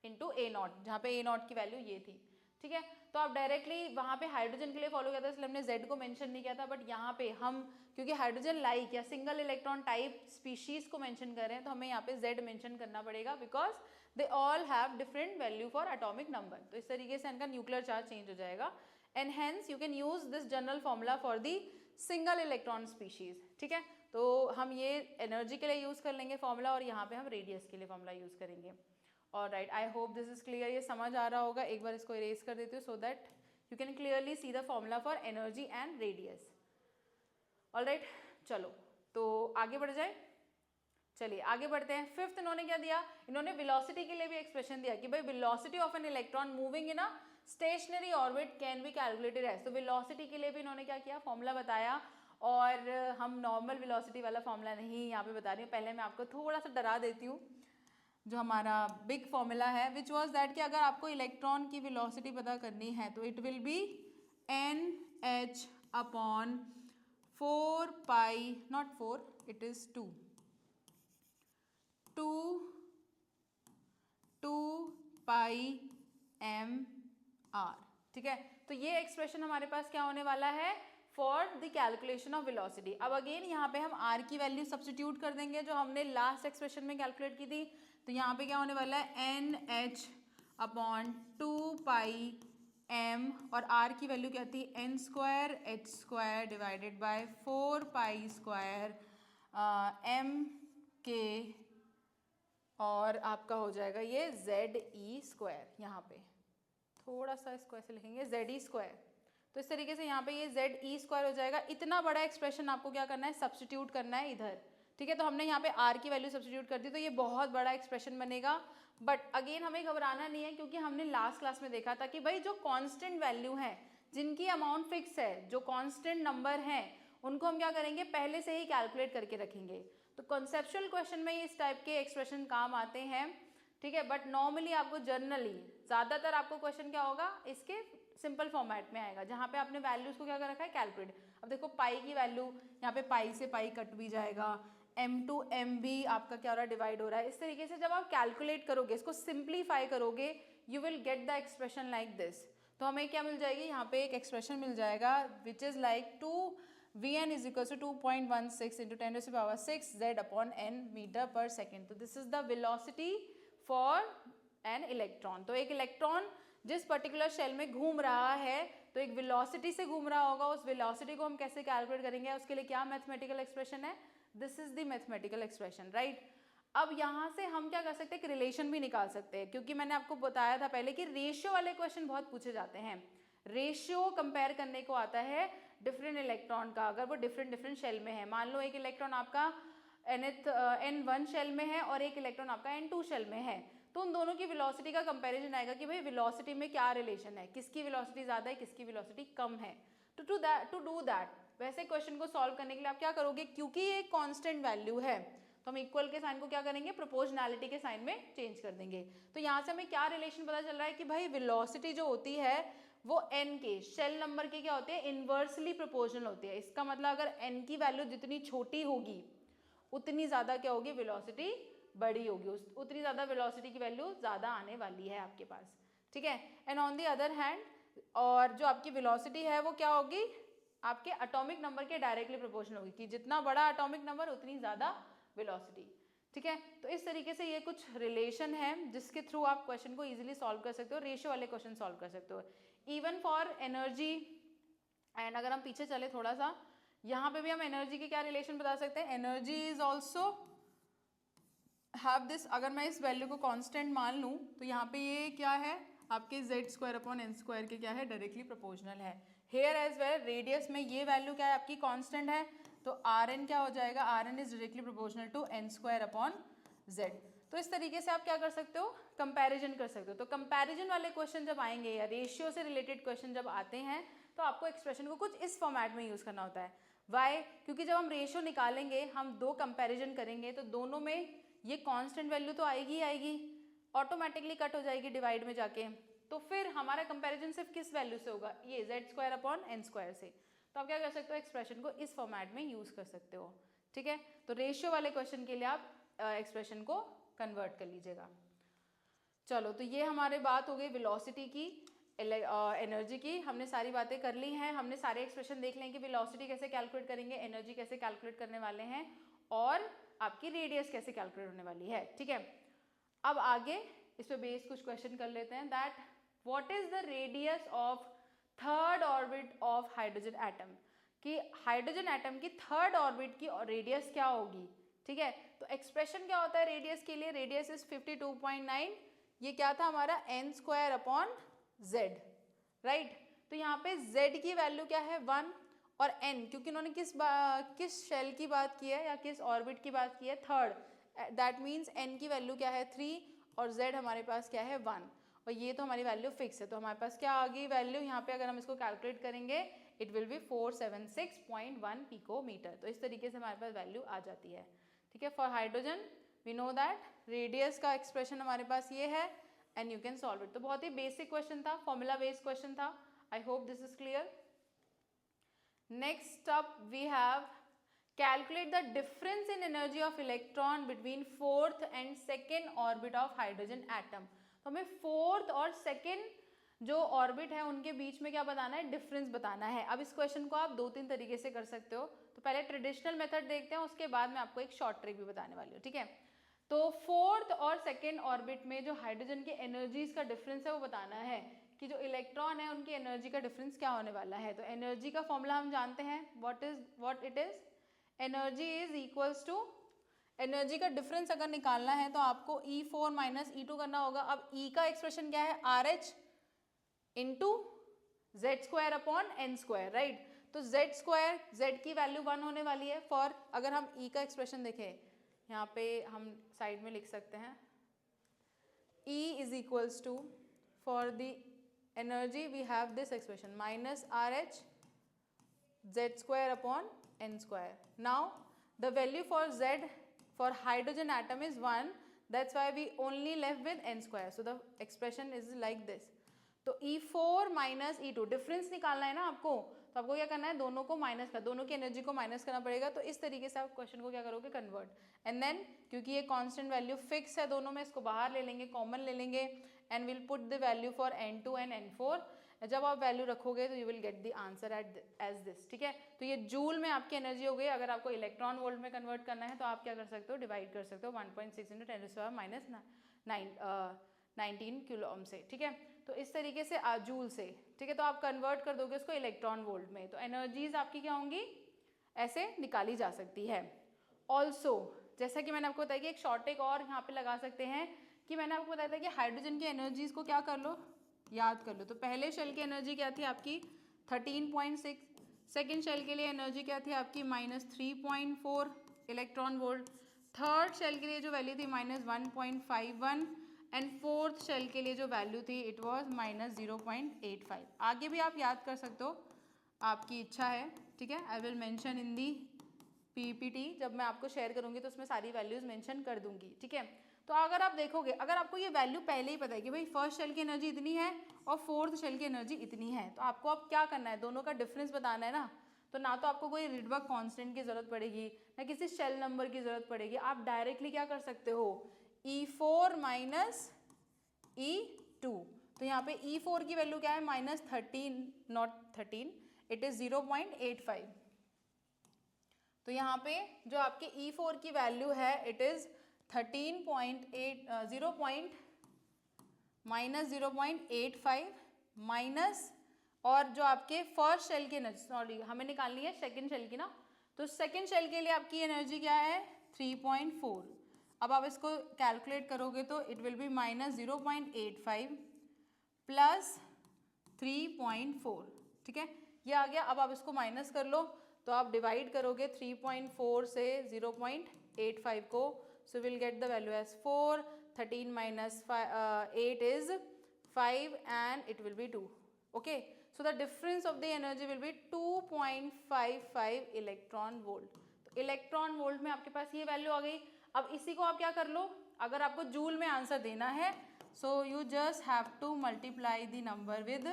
× a0, जहाँ पे a0 की वैल्यू ये थी, ठीक है। तो आप डायरेक्टली वहाँ पे हाइड्रोजन के लिए फॉलो किया था, इसलिए हमने Z को मेंशन नहीं किया था, बट यहाँ पे हम क्योंकि हाइड्रोजन लाइक या सिंगल इलेक्ट्रॉन टाइप स्पीशीज को मेंशन कर रहे हैं, तो हमें यहाँ पे Z मेंशन करना पड़ेगा, because they all have different value for atomic number. तो इस तरीके से इनका न्यूक्लियर चार्ज चेंज हो जाएगा, and hence you can use this general formula for the single electron species, ठीक है। तो हम ये एनर्जी के लिए यूज कर लेंगे फॉर्मूला, और यहाँ पे हम रेडियस के लिए फॉर्मूला यूज करेंगे। Alright, I hope this is clear, ये समझ आ रहा होगा। एक बार इसको इरेज कर देती हूँ so that you can clearly see the formula for energy and radius. Alright, चलो तो आगे बढ़ जाए, चलिए आगे बढ़ते हैं। फिफ्थ इन्होंने क्या दिया, इन्होंने वेलोसिटी के लिए भी एक्सप्रेशन दिया कि भाई velocity of an electron moving in a stationary orbit can be calculated as. तो वेलोसिटी के लिए भी इन्होंने क्या किया, फॉर्मूला बताया, और हम नॉर्मल वेलोसिटी वाला फॉर्मूला नहीं यहाँ पे बता रही हूँ, पहले मैं आपको थोड़ा सा डरा देती हूँ। जो हमारा बिग फॉर्मूला है विच वॉज दैट कि अगर आपको इलेक्ट्रॉन की वेलोसिटी पता करनी है तो it will B NH/4π, not 4, it is 2 πmr, ठीक है। तो ये एक्सप्रेशन हमारे पास क्या होने वाला है, for the calculation of velocity. अब अगेन यहाँ पे हम r की वैल्यू सब्स्टिट्यूट कर देंगे जो हमने लास्ट एक्सप्रेशन में कैलकुलेट की थी। तो यहाँ पे क्या होने वाला है, NH/2πm, और r की वैल्यू क्या थी, n²h² divided by 4π² m k, और आपका हो जाएगा ये ZE²। यहाँ पे थोड़ा सा इसको ऐसे लिखेंगे ZE²। तो इस तरीके से यहाँ पे ये ZE² हो जाएगा। इतना बड़ा एक्सप्रेशन आपको क्या करना है, सब्स्टिट्यूट करना है इधर, ठीक है। तो हमने यहाँ पे r की वैल्यू सब्स्टिट्यूट कर दी, तो ये बहुत बड़ा एक्सप्रेशन बनेगा। बट अगेन हमें घबराना नहीं है, क्योंकि हमने लास्ट क्लास में देखा था कि भाई जो कांस्टेंट वैल्यू है, जिनकी अमाउंट फिक्स है, जो कांस्टेंट नंबर हैं, उनको हम क्या करेंगे, पहले से ही कैलकुलेट करके रखेंगे। तो कॉन्सेप्चुअल क्वेश्चन में इस टाइप के एक्सप्रेशन काम आते हैं, ठीक है। बट नॉर्मली आपको जनरली ज़्यादातर आपको क्वेश्चन क्या होगा, इसके सिंपल फॉर्मेट में आएगा, जहाँ पे आपने वैल्यूज को क्या कर रखा है, कैलकुलेट। अब देखो पाई की वैल्यू यहाँ पे पाई से पाई कट भी जाएगा, m टू m भी आपका क्या हो रहा है, डिवाइड हो रहा है। इस तरीके से जब आप कैलकुलेट करोगे, इसको सिंप्लीफाई करोगे, you will get the expression like this. तो हमें क्या मिल जाएगी, यहाँ पे एक एक्सप्रेशन मिल जाएगा which is like 2Vn is equal to 2.16 into 10⁶ Z upon n metre per second. तो this is the velocity for an electron. तो एक इलेक्ट्रॉन जिस पर्टिकुलर शेल में घूम रहा है तो एक वेलोसिटी से घूम रहा होगा, उस वेलोसिटी को हम कैसे कैलकुलेट करेंगे, उसके लिए क्या मैथमेटिकल एक्सप्रेशन है, this is the mathematical expression, right. अब यहाँ से हम क्या कर सकते हैं, एक रिलेशन भी निकाल सकते हैं, क्योंकि मैंने आपको बताया था पहले कि रेशियो वाले क्वेश्चन बहुत पूछे जाते हैं। रेशियो कंपेयर करने को आता है डिफरेंट इलेक्ट्रॉन का, अगर वो डिफरेंट शेल में है। मान लो एक इलेक्ट्रॉन आपका N1 शेल में है और एक इलेक्ट्रॉन आपका N2 शेल में है, तो उन दोनों की वेलोसिटी का कंपैरिजन आएगा कि भाई वेलोसिटी में क्या रिलेशन है, किसकी वेलोसिटी ज़्यादा है, किसकी वेलोसिटी कम है। टू डू दैट वैसे क्वेश्चन को सॉल्व करने के लिए आप क्या करोगे, क्योंकि ये कांस्टेंट वैल्यू है तो हम इक्वल के साइन को क्या करेंगे, प्रोपोर्शनैलिटी के साइन में चेंज कर देंगे। तो यहाँ से हमें क्या रिलेशन पता चल रहा है कि भाई वेलोसिटी जो होती है वो n के शेल नंबर की क्या होती है, इनवर्सली प्रोपोर्शनल होती है। इसका मतलब अगर n की वैल्यू जितनी छोटी होगी उतनी ज़्यादा क्या होगी, वेलोसिटी बड़ी होगी, उतनी ज़्यादा वेलोसिटी की वैल्यू ज़्यादा आने वाली है आपके पास, ठीक है। And on the other hand, और जो आपकी वेलोसिटी है वो क्या होगी, आपके एटॉमिक नंबर के डायरेक्टली प्रोपोर्शनल होगी, कि जितना बड़ा एटॉमिक नंबर उतनी ज़्यादा वेलोसिटी, ठीक है। तो इस तरीके से ये कुछ रिलेशन है जिसके थ्रू आप क्वेश्चन को इजीली सॉल्व कर सकते हो, रेशियो वाले क्वेश्चन सॉल्व कर सकते हो, इवन फॉर एनर्जी। एंड अगर हम पीछे चले थोड़ा सा, यहाँ पे भी हम एनर्जी के क्या रिलेशन बता सकते हैं, energy is also have this, अगर मैं इस वैल्यू को कांस्टेंट मान लूँ तो यहाँ पे ये क्या है, आपके z² अपॉन n² के क्या है, डायरेक्टली प्रोपोर्शनल है। हेयर एज वेल रेडियस में ये वैल्यू क्या है, आपकी कांस्टेंट है, तो Rn क्या हो जाएगा, Rn is directly proportional to n² upon z। तो इस तरीके से आप क्या कर सकते हो, कंपैरिजन कर सकते हो। तो कंपैरिजन वाले क्वेश्चन जब आएंगे या रेशियो से रिलेटेड क्वेश्चन जब आते हैं तो आपको एक्सप्रेशन को कुछ इस फॉर्मेट में यूज़ करना होता है। वाई, क्योंकि जब हम रेशियो निकालेंगे, हम दो कंपैरिजन करेंगे तो दोनों में ये कांस्टेंट वैल्यू तो आएगी ही आएगी, ऑटोमेटिकली कट हो जाएगी डिवाइड में जाके, तो फिर हमारा कंपैरिजन सिर्फ किस वैल्यू से होगा, ये z² अपॉन n² से। तो आप क्या कर सकते हो, एक्सप्रेशन को इस फॉर्मेट में यूज़ कर सकते हो, ठीक है। तो रेशियो वाले क्वेश्चन के लिए आप एक्सप्रेशन को कन्वर्ट कर लीजिएगा। चलो, तो ये हमारे बात हो गई वेलोसिटी की, एनर्जी की, हमने सारी बातें कर ली हैं, हमने सारे एक्सप्रेशन देख लें कि वेलोसिटी कैसे कैलकुलेट करेंगे, एनर्जी कैसे कैलकुलेट करने वाले हैं, और आपकी रेडियस कैसे कैलकुलेट होने वाली है, ठीक है। अब आगे इस पे बेस कुछ क्वेश्चन कर लेते हैं, that what is the radius of third orbit of hydrogen atom, कि हाइड्रोजन एटम की थर्ड ऑर्बिट की रेडियस क्या होगी, ठीक है। तो एक्सप्रेशन क्या होता है रेडियस के लिए, रेडियस इज 52.9, ये क्या था हमारा n² अपॉन z, राइट। तो यहाँ पे z की वैल्यू क्या है 1, और n क्योंकि उन्होंने किस शेल की बात की है या किस ऑर्बिट की बात की है, थर्ड, दैट मीन्स n की वैल्यू क्या है 3 और z हमारे पास क्या है 1, और ये तो हमारी वैल्यू फिक्स है। तो हमारे पास क्या आ गई वैल्यू, यहाँ पे अगर हम इसको कैलकुलेट करेंगे इट विल बी 476.1 पिकोमीटर। तो इस तरीके से हमारे पास वैल्यू आ जाती है, ठीक है। For hydrogen we know that radius का एक्सप्रेशन हमारे पास ये है and you can solve it. तो बहुत ही बेसिक क्वेश्चन था, फॉर्मूला बेस्ड क्वेश्चन था, I hope this is clear. Next up we have calculate the difference in energy of electron between fourth and second orbit of hydrogen atom। तो हमें फोर्थ और सेकेंड जो ऑर्बिट है उनके बीच में क्या बताना है, डिफरेंस बताना है। अब इस क्वेश्चन को आप 2-3 तरीके से कर सकते हो। तो पहले ट्रेडिशनल मेथड देखते हैं, उसके बाद मैं आपको एक शॉर्ट ट्रिक भी बताने वाली हूँ, ठीक है। तो फोर्थ और सेकेंड ऑर्बिट में जो हाइड्रोजन की एनर्जीज का डिफरेंस है वो बताना है कि जो इलेक्ट्रॉन है उनकी एनर्जी का डिफरेंस क्या होने वाला है। तो एनर्जी का फॉर्मूला हम जानते हैं, what it is, energy is equals to, energy का डिफरेंस अगर निकालना है तो आपको E4 माइनस E2 करना होगा। अब E का एक्सप्रेशन क्या है, RH into z² upon n², right. तो z² z की वैल्यू 1 होने वाली है। फॉर अगर हम E का एक्सप्रेशन देखें, यहाँ पे हम साइड में लिख सकते हैं E is equals to, for the energy we have this expression minus RH z² upon n². Now the value for Z for hydrogen atom is 1, that's why we only left with n². So the expression is like this. तो E4 माइनस E2 डिफरेंस निकालना है ना आपको, तो आपको क्या करना है, दोनों को माइनस कर, दोनों की एनर्जी को माइनस करना पड़ेगा। तो इस तरीके से आप क्वेश्चन को क्या करोगे, कन्वर्ट। एंड देन क्योंकि ये कांस्टेंट वैल्यू फिक्स है दोनों में, इसको बाहर ले लेंगे, कॉमन ले लेंगे, and will put the value for N2 and N4। जब आप वैल्यू रखोगे तो you will get the answer as this, ठीक है। तो ये जूल में आपकी एनर्जी हो गई। अगर आपको इलेक्ट्रॉन वोल्ट में कन्वर्ट करना है तो आप क्या कर सकते हो, डिवाइड कर सकते हो 1.6 × 10⁻⁹ 19 किलो ओम से, ठीक है। तो इस तरीके से जूल से, ठीक है, तो आप कन्वर्ट कर दोगे उसको इलेक्ट्रॉन वोल्ट में, तो एनर्जीज आपकी क्या होंगी, ऐसे निकाली जा सकती है। ऑल्सो जैसा कि मैंने आपको बताया कि एक शॉर्ट टेक और यहाँ पे लगा सकते हैं, कि मैंने आपको बताया था कि हाइड्रोजन की एनर्जीज को क्या कर लो, याद कर लो। तो पहले शेल की एनर्जी क्या थी आपकी 13.6, सेकेंड शेल के लिए एनर्जी क्या थी आपकी -3.4 इलेक्ट्रॉन वोल्ट, थर्ड शेल के लिए जो वैल्यू थी -1.51, एंड फोर्थ शेल के लिए जो वैल्यू थी इट वाज -0.85। आगे भी आप याद कर सकते हो, आपकी इच्छा है, ठीक है। I will mention in the PPT, जब मैं आपको शेयर करूंगी तो उसमें सारी वैल्यूज मेंशन कर दूंगी, ठीक है। तो अगर आप देखोगे, अगर आपको ये वैल्यू पहले ही पता है कि भाई फर्स्ट शेल की एनर्जी इतनी है और फोर्थ शेल की एनर्जी इतनी है, तो आपको अब क्या करना है, दोनों का डिफरेंस बताना है ना। तो ना तो आपको कोई रिडबर्ग कांस्टेंट की जरूरत पड़ेगी, ना किसी शेल नंबर की जरूरत पड़ेगी, आप डायरेक्टली क्या कर सकते हो, E4 माइनस E2। तो यहाँ पे E4 की वैल्यू क्या है -13, नॉट 13, इट इज 0.85। तो यहाँ पे जो आपके E4 की वैल्यू है इट इज 13.8 -0.85 माइनस, और जो आपके फर्स्ट शेल की एनर्जी, सॉरी हमें निकालनी है सेकेंड शेल की ना, तो सेकेंड शेल के लिए आपकी एनर्जी क्या है 3.4। अब आप इसको कैलकुलेट करोगे तो इट विल बी -0.85 प्लस 3.4, ठीक है, ये आ गया। अब आप इसको माइनस कर लो, तो आप डिवाइड करोगे 3.4 से 0.85 को, so will get the value as 4, 13 minus 8 is 5 and it will be 2, okay. So the difference of the energy will be 2.55 electron volt. तो इलेक्ट्रॉन वोल्ट में आपके पास ये वैल्यू आ गई। अब इसी को आप क्या कर लो, अगर आपको जूल में आंसर देना है, so you just have to multiply the number with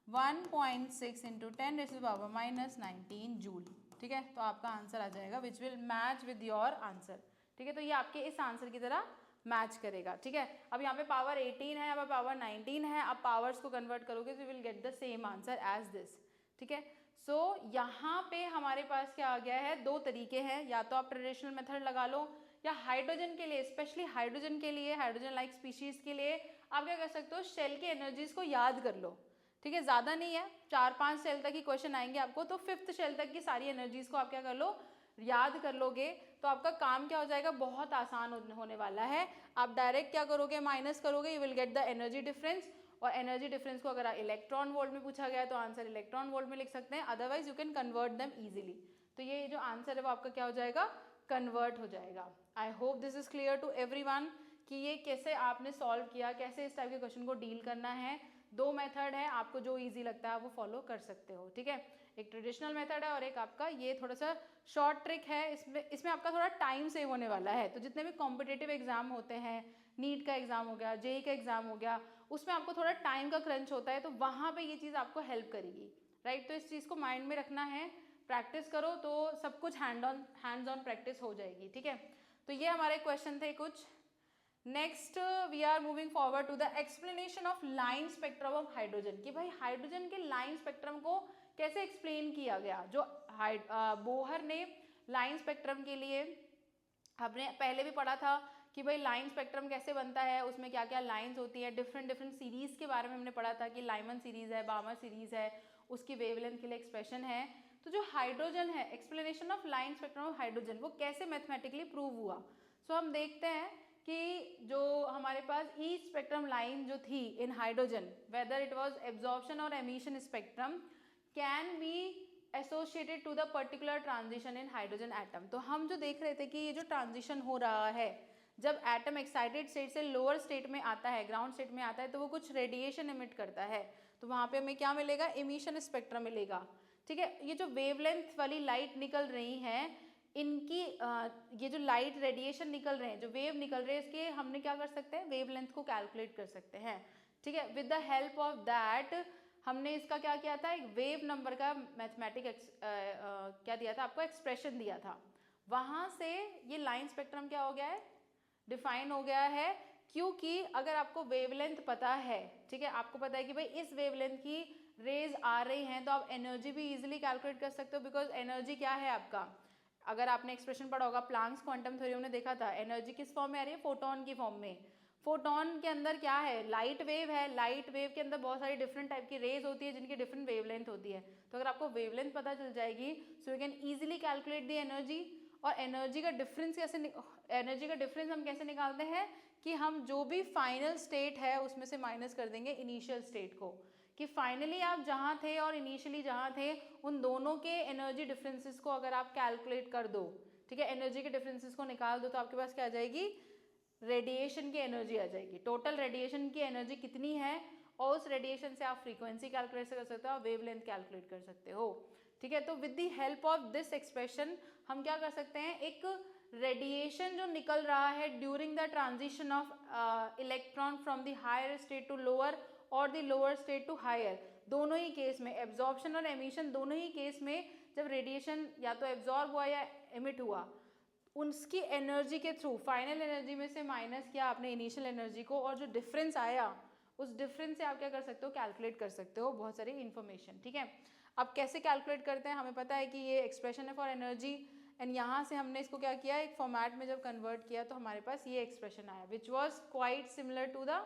1.6 × 10⁻⁻19 joule, ठीक है। तो आपका आंसर आ जाएगा which will match with your answer, ठीक है। तो ये आपके इस आंसर की तरह मैच करेगा, ठीक है। अब यहाँ पे पावर 18 है, यहाँ पे पावर 19 है, आप पावर्स को कन्वर्ट करोगे तो you will get the same answer as this, ठीक है। सो यहाँ पे हमारे पास क्या आ गया है, दो तरीके हैं, या तो आप ट्रेडिशनल मेथड लगा लो, या हाइड्रोजन के लिए, स्पेशली हाइड्रोजन के लिए, हाइड्रोजन लाइक स्पीशीज के लिए आप क्या कर सकते हो, शेल की एनर्जीज को याद कर लो, ठीक है। ज़्यादा नहीं है, 4-5 शेल तक ही क्वेश्चन आएंगे आपको, तो फिफ्थ शेल तक की सारी एनर्जीज को आप क्या कर लो, याद कर लोगे, तो आपका काम क्या हो जाएगा, बहुत आसान होने वाला है। आप डायरेक्ट क्या करोगे, माइनस करोगे, you will get the energy difference, और एनर्जी डिफरेंस को अगर इलेक्ट्रॉन वोल्ट में पूछा गया तो आंसर इलेक्ट्रॉन वोल्ट में लिख सकते हैं, otherwise you can convert them easily. तो ये जो आंसर है वो आपका क्या हो जाएगा, कन्वर्ट हो जाएगा। I hope this is clear to everyone कि ये कैसे आपने सॉल्व किया, कैसे इस टाइप के क्वेश्चन को डील करना है। दो मेथड है, आपको जो इजी लगता है आप वो फॉलो कर सकते हो, ठीक है। एक ट्रेडिशनल मेथड है और एक आपका ये थोड़ा सा शॉर्ट ट्रिक है, इसमें आपका थोड़ा टाइम सेव होने वाला है। तो जितने भी कॉम्पिटिटिव एग्जाम होते हैं, नीट का एग्जाम हो गया, जेई का एग्जाम हो गया, उसमें आपको थोड़ा टाइम का क्रंच होता है, तो वहाँ पे ये चीज़ आपको हेल्प करेगी, राइट। तो इस चीज़ को माइंड में रखना है, प्रैक्टिस करो तो सब कुछ हैंड्स ऑन प्रैक्टिस हो जाएगी, ठीक है। तो ये हमारे क्वेश्चन थे कुछ। Next we are moving forward to the explanation of line spectrum of hydrogen, कि भाई हाइड्रोजन के लाइन स्पेक्ट्रम को कैसे एक्सप्लेन किया गया। जो बोहर ने लाइन स्पेक्ट्रम के लिए, हमने पहले भी पढ़ा था कि भाई लाइन स्पेक्ट्रम कैसे बनता है, उसमें क्या क्या लाइंस होती है, डिफरेंट सीरीज के बारे में हमने पढ़ा था कि लाइमन सीरीज है, बामर सीरीज है, उसकी वेवलेंथ के लिए एक्सप्रेशन है। तो जो हाइड्रोजन है, explanation of line spectrum of hydrogen, वो कैसे मैथमेटिकली प्रूव हुआ। सो हम देखते हैं कि जो हमारे पास ई स्पेक्ट्रम लाइन जो थी in hydrogen, whether it was absorption और emission spectrum, can be associated to the particular transition in hydrogen atom. तो हम जो देख रहे थे कि ये जो ट्रांजिशन हो रहा है, जब एटम एक्साइटेड स्टेट से लोअर स्टेट में आता है, ग्राउंड स्टेट में आता है, तो वो कुछ रेडिएशन इमिट करता है, तो वहाँ पे हमें क्या मिलेगा, एमिशन स्पेक्ट्रम मिलेगा, ठीक है। ये जो वेवलेंथ वाली लाइट निकल रही है, इनकी ये जो लाइट रेडिएशन निकल रहे हैं, जो वेव निकल रहे हैं, इसके हमने क्या कर सकते हैं, वेवलेंथ को कैलकुलेट कर सकते हैं। ठीक है। With the help of that हमने इसका क्या किया था, एक वेव नंबर का मैथमेटिक क्या दिया था आपको, एक्सप्रेशन दिया था। वहाँ से ये लाइन स्पेक्ट्रम क्या हो गया है, डिफाइन हो गया है। क्योंकि अगर आपको वेवलेंथ पता है, ठीक है, आपको पता है कि भाई इस वेवलेंथ की रेज आ रही हैं, तो आप एनर्जी भी इजीली कैलकुलेट कर सकते हो। बिकॉज एनर्जी क्या है आपका, अगर आपने एक्सप्रेशन पढ़ा होगा प्लांक्स क्वांटम थ्योरी में देखा था, एनर्जी किस फॉर्म में आ रही है, फोटोन की फॉर्म में। फोटोन के अंदर क्या है, लाइट वेव है। लाइट वेव के अंदर बहुत सारी डिफरेंट टाइप की रेज होती है जिनकी डिफरेंट वेवलेंथ होती है। तो अगर आपको वेवलेंथ पता चल जाएगी, so you can easily calculate the energy. और एनर्जी का डिफरेंस एनर्जी का डिफरेंस हम कैसे निकालते हैं कि हम जो भी फाइनल स्टेट है उसमें से माइनस कर देंगे इनिशियल स्टेट को, कि फाइनली आप जहाँ थे और इनिशियली जहाँ थे उन दोनों के एनर्जी डिफरेंसेस को अगर आप कैलकुलेट कर दो, ठीक है, एनर्जी के डिफरेंसेस को निकाल दो, तो आपके पास क्या आ जाएगी, रेडिएशन की एनर्जी आ जाएगी। टोटल रेडिएशन की एनर्जी कितनी है, और उस रेडिएशन से आप फ्रीक्वेंसी कैलकुलेट कर सकते हो और वेवलेंथ कैलकुलेट कर सकते हो। ठीक है, तो with the help of this expression हम क्या कर सकते हैं, एक रेडिएशन जो निकल रहा है during the transition of electron from the higher state to lower और the lower state to higher, दोनों ही केस में एब्जॉर्प्शन और एमिशन, दोनों ही केस में जब रेडिएशन या तो एब्जॉर्ब हुआ या एमिट हुआ, उसकी एनर्जी के थ्रू फाइनल एनर्जी में से माइनस किया आपने इनिशियल एनर्जी को, और जो डिफरेंस आया उस डिफरेंस से आप क्या कर सकते हो, कैलकुलेट कर सकते हो बहुत सारी इन्फॉर्मेशन। ठीक है, अब कैसे कैलकुलेट करते हैं, हमें पता है कि ये एक्सप्रेशन है फॉर एनर्जी, एंड यहाँ से हमने इसको क्या किया, एक फॉर्मेट में जब कन्वर्ट किया तो हमारे पास ये एक्सप्रेशन आया, which was quite similar to the,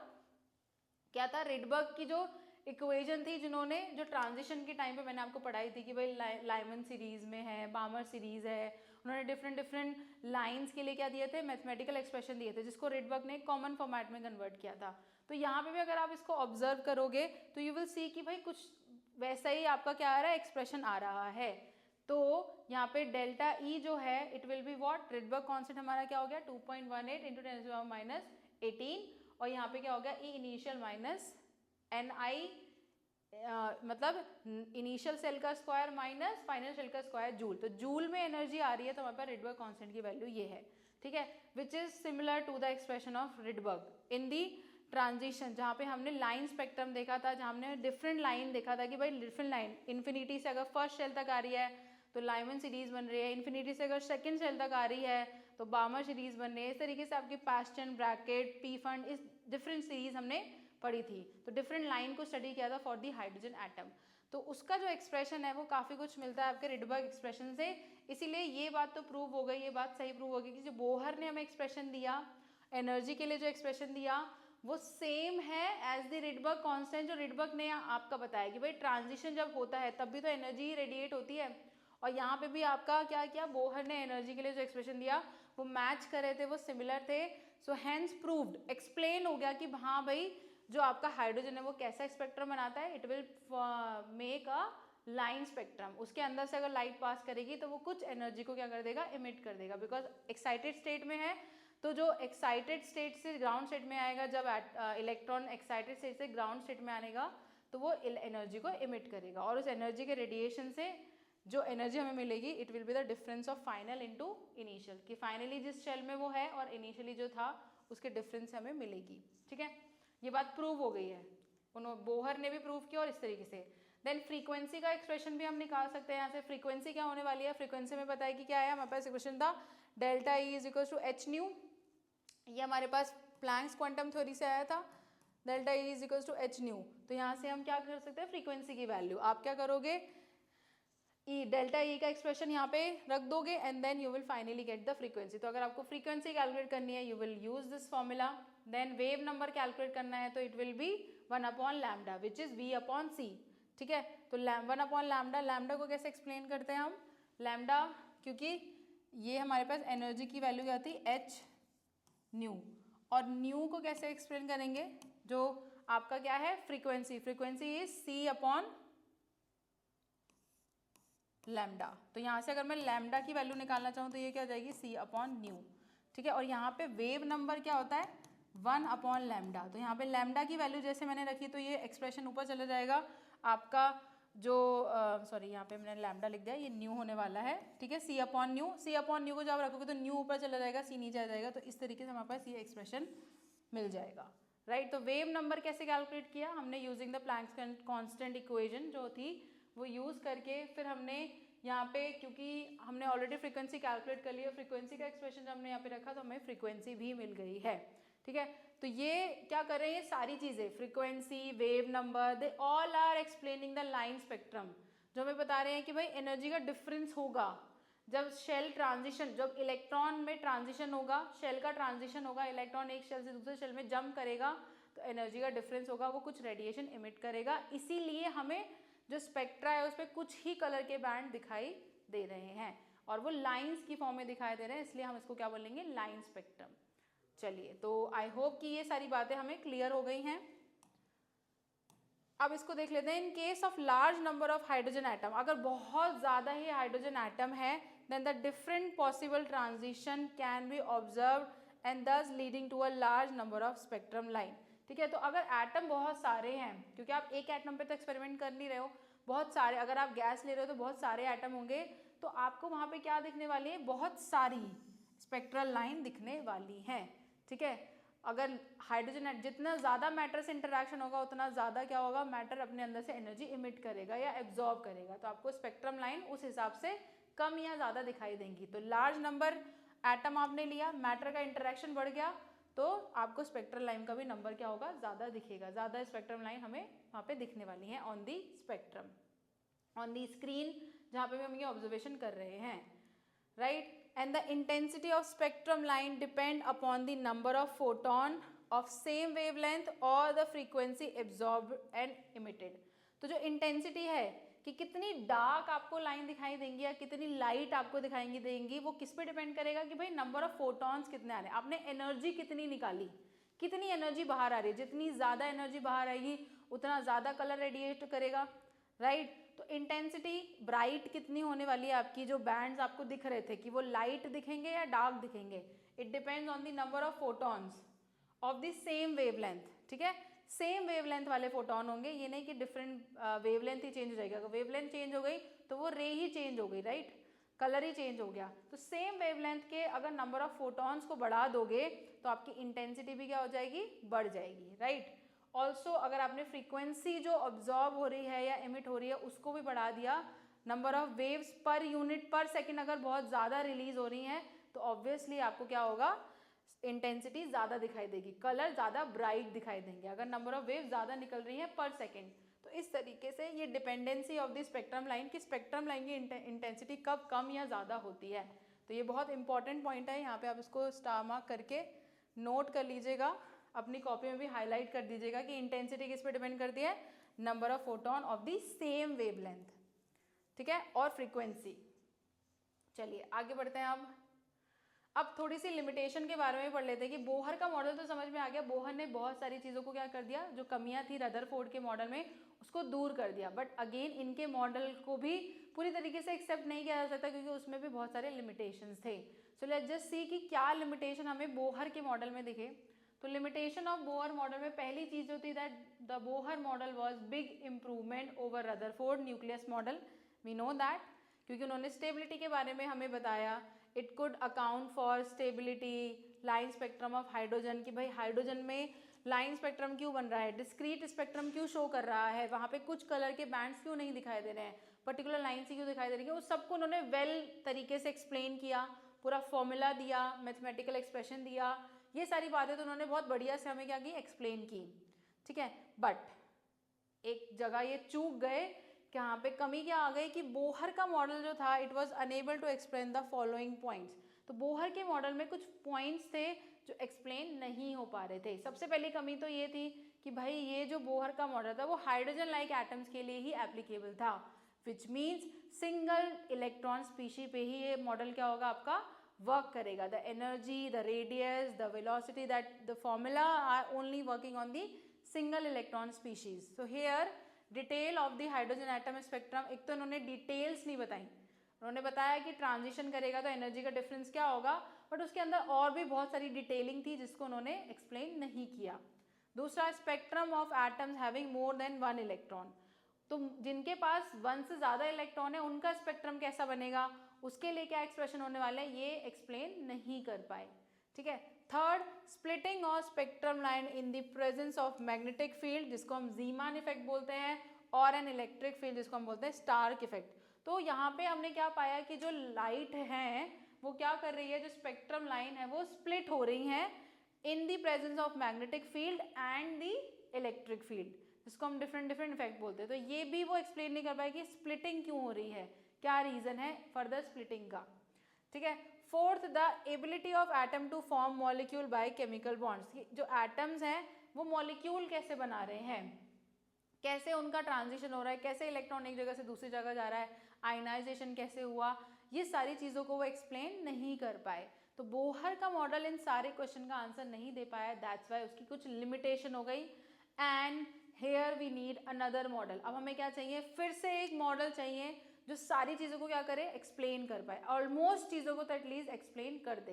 क्या था, रिडबर्ग की जो इक्वेशन थी, जिन्होंने जो ट्रांजिशन के टाइम पे मैंने आपको पढ़ाई थी कि भाई लाइमन सीरीज में है, बामर सीरीज है, उन्होंने डिफरेंट डिफरेंट लाइंस के लिए क्या दिए थे, मैथमेटिकल एक्सप्रेशन दिए थे, जिसको रिडबर्ग ने कॉमन फॉर्मेट में कन्वर्ट किया था। तो यहाँ पे भी अगर आप इसको ऑब्जर्व करोगे तो यू विल सी कि भाई कुछ वैसा ही आपका क्या आ रहा है, एक्सप्रेशन आ रहा है। तो यहाँ पे डेल्टा ई जो है it will be what, Rydberg constant हमारा क्या हो गया 2.18 इंटू 10⁻⁻18, और यहाँ पे क्या हो गया E initial minus N I, मतलब इनिशियल सेल का स्क्वायर माइनस फाइनल सेल का स्क्वायर जूल। तो जूल में एनर्जी आ रही है तो हमारे पास रिडबर्ग कांस्टेंट की वैल्यू ये है। ठीक है, which is similar to the expression of Rydberg in the transition, जहाँ पे हमने लाइन स्पेक्ट्रम देखा था, जहाँ हमने डिफरेंट लाइन देखा था कि भाई डिफरेंट लाइन इन्फिनिटी से अगर फर्स्ट सेल तक आ रही है तो लाइमन सीरीज बन रही है, इन्फिनिटी से अगर सेकंड सेल तक आ रही है तो बामर सीरीज बन रही है। इस तरीके से आपकी पास्टन, ब्रैकेट, पी फंड, इस डिफरेंट सीरीज हमने पढ़ी थी। तो डिफरेंट लाइन को स्टडी किया था फॉर दी हाइड्रोजन एटम। तो उसका जो एक्सप्रेशन है वो काफ़ी कुछ मिलता है आपके रिडबर्ग एक्सप्रेशन से। इसीलिए ये बात तो प्रूव हो गई, ये बात सही प्रूव हो गई कि जो बोहर ने हमें एक्सप्रेशन दिया एनर्जी के लिए, जो एक्सप्रेशन दिया वो सेम है एज द रिडबर्ग कांस्टेंट, जो रिडबर्ग ने आपका बताया कि भाई ट्रांजिशन जब होता है तब भी तो एनर्जी रेडिएट होती है, और यहाँ पे भी आपका क्या किया, बोहर ने एनर्जी के लिए जो एक्सप्रेशन दिया वो मैच कर रहे थे, वो सिमिलर थे। सो हैंस प्रूव्ड, एक्सप्लेन हो गया कि हाँ भाई जो आपका हाइड्रोजन है वो कैसा स्पेक्ट्रम बनाता है, it will make a line spectrum. उसके अंदर से अगर लाइट पास करेगी तो वो कुछ एनर्जी को क्या कर देगा, इमिट कर देगा, बिकॉज एक्साइटेड स्टेट में है। तो जो एक्साइटेड स्टेट से ग्राउंड स्टेट में आएगा, जब इलेक्ट्रॉन एक्साइटेड स्टेट से ग्राउंड स्टेट में आएगा तो वो एनर्जी को इमिट करेगा, और उस एनर्जी के रेडिएशन से जो एनर्जी हमें मिलेगी it will be the difference of final into initial, कि फाइनली जिस शेल में वो है और इनिशियली जो था उसके डिफरेंस हमें मिलेगी। ठीक है, ये बात प्रूव हो गई है, उन्होंने बोहर ने भी प्रूव किया, और इस तरीके से। देन फ्रीक्वेंसी का एक्सप्रेशन भी हम निकाल सकते हैं यहाँ से। फ्रीक्वेंसी क्या होने वाली है, फ्रीक्वेंसी में पता है कि क्या है, हमारे पास इक्वेशन था delta E is equal to H nu, ये हमारे पास प्लैंक्स क्वांटम थ्योरी से आया था, delta E is equal to H nu. तो यहाँ से हम क्या कर सकते हैं, फ्रीक्वेंसी की वैल्यू आप क्या करोगे, ई डेल्टा ई का एक्सप्रेशन यहाँ पे रख दोगे and then you will finally get the frequency. तो अगर आपको फ्रीक्वेंसी कैलकुलेट करनी है you will use this formula. Then wave number calculate करना है तो it will be 1/λ which is v/c। ठीक है, तो 1/λ, लैम्डा को कैसे एक्सप्लेन करते हैं हम, लैम्डा, क्योंकि ये हमारे पास एनर्जी की वैल्यू क्या थी एच न्यू, और न्यू को कैसे एक्सप्लेन करेंगे, जो आपका क्या है फ्रीक्वेंसी, फ्रीक्वेंसी इज c/λ। तो यहाँ से अगर मैं लैम्डा की वैल्यू निकालना चाहूँ तो ये क्या हो जाएगी c/ν। ठीक है, और यहाँ पे वेव नंबर क्या होता है 1/λ। तो यहाँ पे लैम्डा की वैल्यू जैसे मैंने रखी तो ये एक्सप्रेशन ऊपर चला जाएगा आपका, जो सॉरी यहाँ पे मैंने लैम्डा लिख दिया, ये न्यू होने वाला है। ठीक है, c/ν को जब रखोगे तो न्यू ऊपर चला जाएगा, c नीचे आ जाएगा, तो इस तरीके से हमारे पास ये एक्सप्रेशन मिल जाएगा। राइट। तो वेव नंबर कैसे कैलकुलेट किया हमने, using the Planck's constant equation जो थी वो यूज़ करके, फिर हमने यहाँ पे क्योंकि हमने ऑलरेडी फ्रीक्वेंसी कैलकुलेट कर ली है, फ्रीक्वेंसी का एक्सप्रेशन जब हमने यहाँ पे रखा तो हमें फ्रीक्वेंसी भी मिल गई है, ठीक है। तो ये क्या कर रहे हैं, ये सारी चीज़ें frequency, wave number, they all are explaining the line spectrum, जो हमें बता रहे हैं कि भाई एनर्जी का डिफरेंस होगा जब शेल ट्रांजिशन, जब इलेक्ट्रॉन में ट्रांजिशन होगा, शेल का ट्रांजिशन होगा, इलेक्ट्रॉन एक शेल से दूसरे शेल में जंप करेगा तो एनर्जी का डिफरेंस होगा, वो कुछ रेडिएशन इमिट करेगा, इसीलिए हमें जो स्पेक्ट्रा है उस पर कुछ ही कलर के बैंड दिखाई दे रहे हैं और वो लाइंस की फॉर्म में दिखाई दे रहे हैं, इसलिए हम इसको क्या बोलेंगे, लाइन स्पेक्ट्रम। चलिए, तो आई होप कि ये सारी बातें हमें क्लियर हो गई हैं। अब इसको देख लेते हैं, in case of large number of hydrogen atom, अगर बहुत ज़्यादा ही हाइड्रोजन एटम है then the different possible transition can be observed and thus leading to a large number of spectrum line, ठीक है। तो अगर एटम बहुत सारे हैं, क्योंकि आप एक एटम पे तो एक्सपेरिमेंट कर नहीं रहे हो, बहुत सारे, अगर आप गैस ले रहे हो तो बहुत सारे एटम होंगे, तो आपको वहाँ पे क्या दिखने वाली है, बहुत सारी स्पेक्ट्रल लाइन दिखने वाली हैं, ठीक है। अगर हाइड्रोजन, जितना ज़्यादा मैटर से इंटरेक्शन होगा उतना ज़्यादा क्या होगा, मैटर अपने अंदर से एनर्जी इमिट करेगा या एब्जॉर्ब करेगा, तो आपको स्पेक्ट्रम लाइन उस हिसाब से कम या ज़्यादा दिखाई देंगी। तो लार्ज नंबर एटम आपने लिया, मैटर का इंटरेक्शन बढ़ गया, तो आपको स्पेक्ट्रल लाइन का भी नंबर क्या होगा, ज़्यादा दिखेगा, ज़्यादा स्पेक्ट्रम लाइन हमें वहाँ पे दिखने वाली हैं on the spectrum, on the screen जहाँ पे भी हम ये ऑब्जर्वेशन कर रहे हैं, right. And the intensity of spectrum line depend upon the number of photon of same wavelength और the frequency absorb and emitted. तो जो इंटेंसिटी है कि कितनी डार्क आपको लाइन दिखाई देंगी या कितनी लाइट आपको दिखाएंगी देंगी, वो किस पे डिपेंड करेगा कि भाई नंबर ऑफ फोटॉन्स कितने आ रहे हैं, आपने एनर्जी कितनी निकाली, कितनी एनर्जी बाहर आ रही है, जितनी ज़्यादा एनर्जी बाहर आएगी उतना ज़्यादा कलर रेडिएट करेगा, राइट। तो इंटेंसिटी ब्राइट कितनी होने वाली है आपकी, जो बैंड्स आपको दिख रहे थे कि वो लाइट दिखेंगे या डार्क दिखेंगे, it depends on the number of photons of the same wavelength, ठीक है। सेम वेवलेंथ वाले फोटोन होंगे, ये नहीं कि डिफरेंट वेवलेंथ ही चेंज हो जाएगा, अगर वेवलेंथ चेंज हो गई तो वो रे ही चेंज हो गई, राइट, कलर ही चेंज हो गया। तो सेम वेवलेंथ के अगर नंबर ऑफ फोटॉन्स को बढ़ा दोगे तो आपकी इंटेंसिटी भी क्या हो जाएगी, बढ़ जाएगी, राइट। ऑल्सो अगर आपने फ्रीक्वेंसी जो ऑब्जॉर्ब हो रही है या इमिट हो रही है उसको भी बढ़ा दिया, number of waves per unit पर सेकेंड अगर बहुत ज़्यादा रिलीज हो रही हैं तो ऑब्वियसली आपको क्या होगा, इंटेंसिटी ज़्यादा दिखाई देगी, कलर ज़्यादा ब्राइट दिखाई देंगे अगर नंबर ऑफ वेव ज़्यादा निकल रही है पर सेकेंड। तो इस तरीके से ये dependency of the spectrum line की स्पेक्ट्रम लाइन की इंटेंसिटी कब कम या ज़्यादा होती है, तो ये बहुत इंपॉर्टेंट पॉइंट है, यहाँ पे आप इसको स्टार मार्क करके नोट कर लीजिएगा, अपनी कॉपी में भी हाईलाइट कर दीजिएगा कि इंटेंसिटी किस पे डिपेंड करती है, number of photon of the same wavelength, ठीक है, और फ्रीक्वेंसी। चलिए आगे बढ़ते हैं। अब थोड़ी सी लिमिटेशन के बारे में पढ़ लेते हैं कि बोहर का मॉडल तो समझ में आ गया, बोहर ने बहुत सारी चीज़ों को क्या कर दिया, जो कमियां थी रदरफोर्ड के मॉडल में उसको दूर कर दिया, बट अगेन इनके मॉडल को भी पूरी तरीके से एक्सेप्ट नहीं किया जा सकता क्योंकि उसमें भी बहुत सारे लिमिटेशंस थे। सो लेट्स जस्ट सी कि क्या लिमिटेशन हमें बोहर के मॉडल में दिखे। तो लिमिटेशन ऑफ बोहर मॉडल में पहली चीज़ होती है that the Bohr model was big improvement over Rutherford nucleus model, we know that, क्योंकि उन्होंने स्टेबिलिटी के बारे में हमें बताया, it could account for stability, line spectrum of hydrogen, कि भाई हाइड्रोजन में लाइन स्पेक्ट्रम क्यों बन रहा है, डिस्क्रीट स्पेक्ट्रम क्यों शो कर रहा है, वहाँ पे कुछ कलर के बैंड्स क्यों नहीं दिखाई दे रहे हैं, पर्टिकुलर लाइन से क्यों दिखाई दे रही है, उस सबको उन्होंने वेल तरीके से एक्सप्लेन किया, पूरा फॉर्मूला दिया, मैथमेटिकल एक्सप्रेशन दिया, ये सारी बातें तो उन्होंने बहुत बढ़िया से हमें क्या की, एक्सप्लेन की, ठीक है। बट एक जगह ये चूक गए, यहाँ पे कमी क्या आ गई कि बोहर का मॉडल जो था it was enable to explain the following points. तो बोहर के मॉडल में कुछ पॉइंट्स थे जो एक्सप्लेन नहीं हो पा रहे थे। सबसे पहली कमी तो ये थी कि भाई ये जो बोहर का मॉडल था वो हाइड्रोजन लाइक एटम्स के लिए ही एप्लीकेबल था, which means single electron species पे ही ये मॉडल क्या होगा आपका, वर्क करेगा। The energy, the radius, the velocity, that the formula are only working on the single electron species. So here detail of the hydrogen atom spectrum, एक तो इन्होंने डिटेल्स नहीं बताई, उन्होंने बताया कि ट्रांजिशन करेगा तो एनर्जी का डिफरेंस क्या होगा, बट उसके अंदर और भी बहुत सारी डिटेलिंग थी जिसको उन्होंने एक्सप्लेन नहीं किया। दूसरा, spectrum of atoms having more than one electron, तो जिनके पास वन से ज़्यादा इलेक्ट्रॉन है उनका स्पेक्ट्रम कैसा बनेगा, उसके लिए क्या एक्सप्रेशन होने वाला है, ये एक्सप्लेन नहीं कर पाए, ठीक है। Third, splitting of spectrum line in the presence of magnetic field जिसको हम ज़ीमान इफेक्ट बोलते हैं, और एन इलेक्ट्रिक फील्ड जिसको हम बोलते हैं स्टार्क इफेक्ट। तो यहाँ पे हमने क्या पाया कि जो लाइट है वो क्या कर रही है, जो स्पेक्ट्रम लाइन है वो स्प्लिट हो रही है in the presence of magnetic field and the electric field, जिसको हम डिफरेंट इफेक्ट बोलते हैं। तो ये भी वो एक्सप्लेन नहीं कर पाए कि स्प्लिटिंग क्यों हो रही है, क्या रीजन है फर्दर स्प्लिटिंग का। ठीक है। Fourth, the ability of atom to form molecule by chemical bonds, जो एटम्स हैं वो मॉलिक्यूल कैसे बना रहे हैं, कैसे उनका ट्रांजिशन हो रहा है, कैसे इलेक्ट्रॉन एक जगह से दूसरी जगह जा रहा है, आयनाइजेशन कैसे हुआ, ये सारी चीज़ों को वो एक्सप्लेन नहीं कर पाए। तो बोहर का मॉडल इन सारे क्वेश्चन का आंसर नहीं दे पाया, दैट्स वाई उसकी कुछ लिमिटेशन हो गई। And here we need another model. अब हमें क्या चाहिए, फिर से एक मॉडल चाहिए जो सारी चीज़ों को क्या करे, एक्सप्लेन कर पाए, ऑलमोस्ट चीज़ों को तो एटलीस्ट एक्सप्लेन कर दे।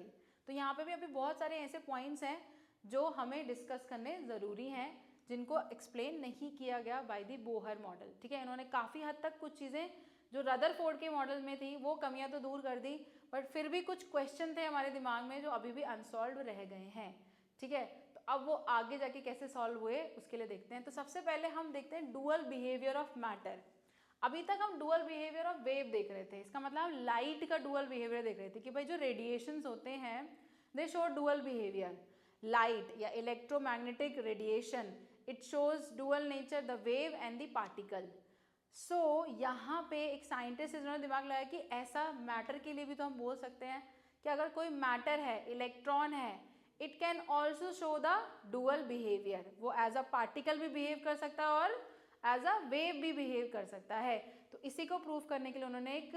तो यहाँ पे भी अभी बहुत सारे ऐसे पॉइंट्स हैं जो हमें डिस्कस करने ज़रूरी हैं, जिनको एक्सप्लेन नहीं किया गया बाय द बोहर मॉडल। ठीक है, इन्होंने काफ़ी हद तक कुछ चीज़ें जो रदरफोर्ड के मॉडल में थी वो कमियां तो दूर कर दी, बट फिर भी कुछ क्वेश्चन थे हमारे दिमाग में जो अभी भी अनसॉल्व रह गए हैं। ठीक है, तो अब वो आगे जाके कैसे सॉल्व हुए उसके लिए देखते हैं। तो सबसे पहले हम देखते हैं डुअल बिहेवियर ऑफ मैटर। अभी तक हम डुअल बिहेवियर ऑफ वेव देख रहे थे, इसका मतलब हम लाइट का डुअल बिहेवियर देख रहे थे कि भाई जो रेडिएशंस होते हैं they show dual behaviour. Light या electromagnetic radiation, it shows dual nature, the wave and the particle. So यहाँ पे एक साइंटिस्ट इन्होंने दिमाग लगाया कि ऐसा मैटर के लिए भी तो हम बोल सकते हैं कि अगर कोई मैटर है, इलेक्ट्रॉन है, it can also show the dual behaviour. वो एज अ पार्टिकल भी बिहेव कर सकता है और एज अ वेव भी बिहेव कर सकता है। तो इसी को प्रूव करने के लिए उन्होंने एक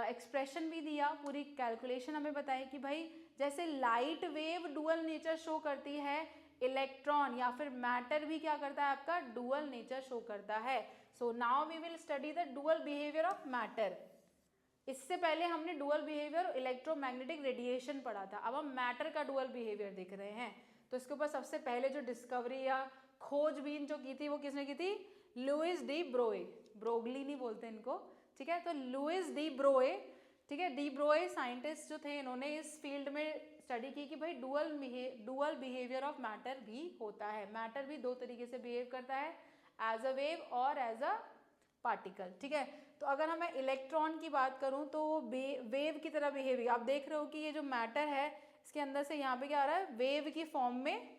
एक्सप्रेशन भी दिया, पूरी कैलकुलेशन हमें बताई कि भाई जैसे light wave dual nature show करती है, इलेक्ट्रॉन या फिर मैटर भी क्या करता है, आपका डुअल नेचर शो करता है। So now we will study the dual behaviour of matter. इससे पहले हमने डुअल बिहेवियर इलेक्ट्रोमैग्नेटिक रेडिएशन पढ़ा था, अब हम मैटर का डुअल बिहेवियर देख रहे हैं। तो इसके ऊपर सबसे पहले जो डिस्कवरी या खोजबीन जो की थी वो किसने की थी, लुइस डी ब्रोए, ब्रोगली नहीं बोलते इनको। ठीक है, तो लुइस डी ब्रोए, ठीक है, डी ब्रोए साइंटिस्ट जो थे, इन्होंने इस फील्ड में स्टडी की कि भाई डुअल बिहेवियर ऑफ मैटर भी होता है। मैटर भी दो तरीके से बिहेव करता है, एज अ वेव और एज अ पार्टिकल। ठीक है, तो अगर मैं इलेक्ट्रॉन की बात करूं तो वो वेव की तरह बिहेव, आप देख रहे हो कि ये जो मैटर है इसके अंदर से यहाँ पे क्या आ रहा है, वेव की फॉर्म में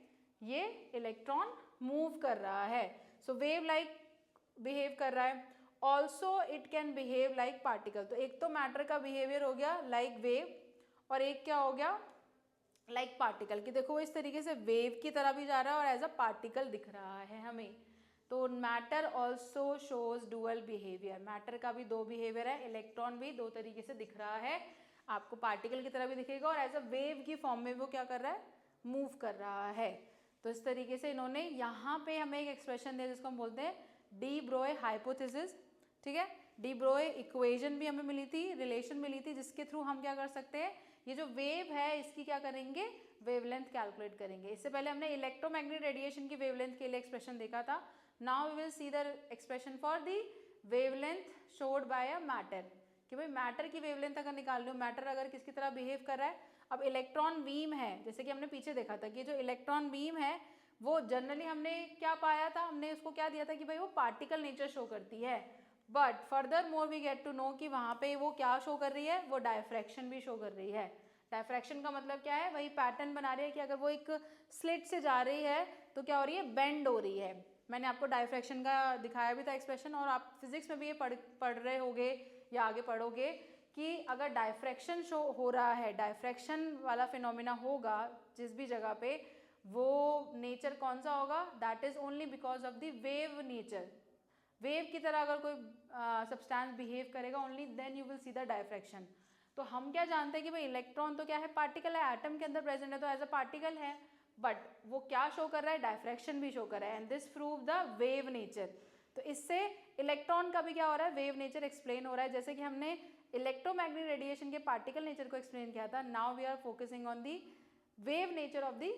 ये इलेक्ट्रॉन मूव कर रहा है। सो वेव लाइक बिहेव कर रहा है। Also it can behave like particle. तो एक तो मैटर का बिहेवियर हो गया लाइक वेव, और एक क्या हो गया, लाइक पार्टिकल, कि देखो वो इस तरीके से वेव की तरह भी जा रहा है और एज अ पार्टिकल दिख रहा है हमें। तो matter also shows dual behaviour, matter का भी दो बिहेवियर है, इलेक्ट्रॉन भी दो तरीके से दिख रहा है, आपको पार्टिकल की तरह भी दिखेगा और एज अ वेव की फॉर्म में वो क्या कर रहा है, मूव कर रहा है। तो इस तरीके से इन्होंने यहाँ पे हमें एक एक्सप्रेशन दिया जिसको हम बोलते हैं डी ब्रोए हाइपोथेसिस। ठीक है, डी ब्रोए इक्वेशन भी हमें मिली थी, रिलेशन मिली थी, जिसके थ्रू हम क्या कर सकते हैं, ये जो वेव है इसकी क्या करेंगे, वेवलेंथ कैलकुलेट करेंगे। इससे पहले हमने इलेक्ट्रोमैग्नेटिक रेडिएशन की वेवलेंथ के लिए एक्सप्रेशन देखा था। Now we will see the expression for the wavelength showed by a matter, कि भाई मैटर की वेवलेंथ अगर निकाल लो, मैटर अगर किसकी तरह बिहेव कर रहा है। अब इलेक्ट्रॉन बीम है, जैसे कि हमने पीछे देखा था कि जो इलेक्ट्रॉन बीम है वो जनरली हमने क्या पाया था, हमने उसको क्या दिया था कि भाई वो पार्टिकल नेचर शो करती है, but furthermore we get to know कि वहाँ पे वो क्या शो कर रही है, वो डायफ्रैक्शन भी शो कर रही है। डायफ्रैक्शन का मतलब क्या है, वही पैटर्न बना रही है कि अगर वो एक स्लिट से जा रही है तो क्या हो रही है, बेंड हो रही है। मैंने आपको डायफ्रैक्शन का दिखाया भी था एक्सप्रेशन, और आप फिजिक्स में भी ये पढ़ रहे होगे या आगे पढ़ोगे कि अगर डायफ्रैक्शन शो हो रहा है, डायफ्रैक्शन वाला फिनोमिना होगा जिस भी जगह पे, वो नेचर कौन सा होगा, that is only because of the wave nature. Wave की तरह अगर कोई सब्सटेंस बिहेव करेगा, only then you will see the diffraction. तो हम क्या जानते हैं कि भाई इलेक्ट्रॉन तो क्या है, पार्टिकल है, एटम के अंदर प्रेजेंट है तो एज अ पार्टिकल है, बट वो क्या शो कर रहा है, डायफ्रैक्शन भी शो कर रहा है, and this prove the wave nature. तो इससे इलेक्ट्रॉन का भी क्या हो रहा है, वेव नेचर एक्सप्लेन हो रहा है। जैसे कि हमने इलेक्ट्रोमैग्नेटिक रेडिएशन के पार्टिकल नेचर को एक्सप्लेन किया था, now we are focusing on the wave nature of the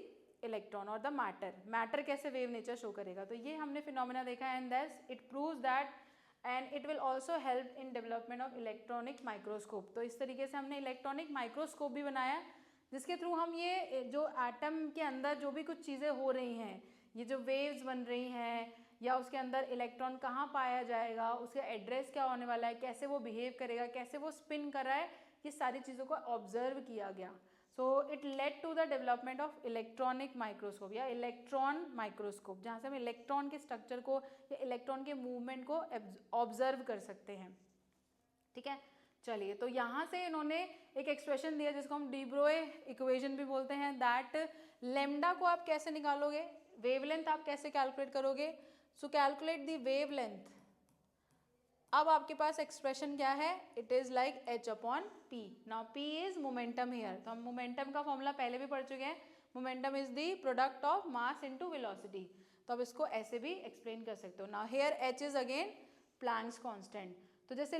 electron और द मैटर। मैटर कैसे वेव नेचर शो करेगा, तो ये हमने फिनोमिना देखा, and that's it proves that, and it will also help in development of electronic microscope. तो इस तरीके से हमने इलेक्ट्रॉनिक माइक्रोस्कोप भी बनाया जिसके थ्रू हम ये जो एटम के अंदर जो भी कुछ चीज़ें हो रही हैं, ये जो वेव्स बन रही हैं, या उसके अंदर इलेक्ट्रॉन कहाँ पाया जाएगा, उसका एड्रेस क्या होने वाला है, कैसे वो बिहेव करेगा, कैसे वो स्पिन कर रहा है, ये सारी चीज़ों को ऑब्जर्व किया गया. So it led to the development of electronic microscope या इलेक्ट्रॉन माइक्रोस्कोप, जहाँ से हम इलेक्ट्रॉन के स्ट्रक्चर को या इलेक्ट्रॉन के मूवमेंट को ऑब्जर्व कर सकते हैं. ठीक है, चलिए, तो यहाँ से इन्होंने एक एक्सप्रेशन दिया जिसको हम डी ब्रोए इक्वेशन भी बोलते हैं. दैट लेमडा को आप कैसे निकालोगे, वेवलेंथ आप कैसे कैलकुलेट करोगे. सो कैलकुलेट द वेवलेंथ. अब आपके पास एक्सप्रेशन क्या है, it is like h upon p. Now p is momentum here. तो हम मोमेंटम का फॉर्मूला पहले भी पढ़ चुके हैं. Momentum is the product of mass into velocity. तो अब इसको ऐसे भी एक्सप्लेन कर सकते हो. Now here h is again Planck's constant. तो जैसे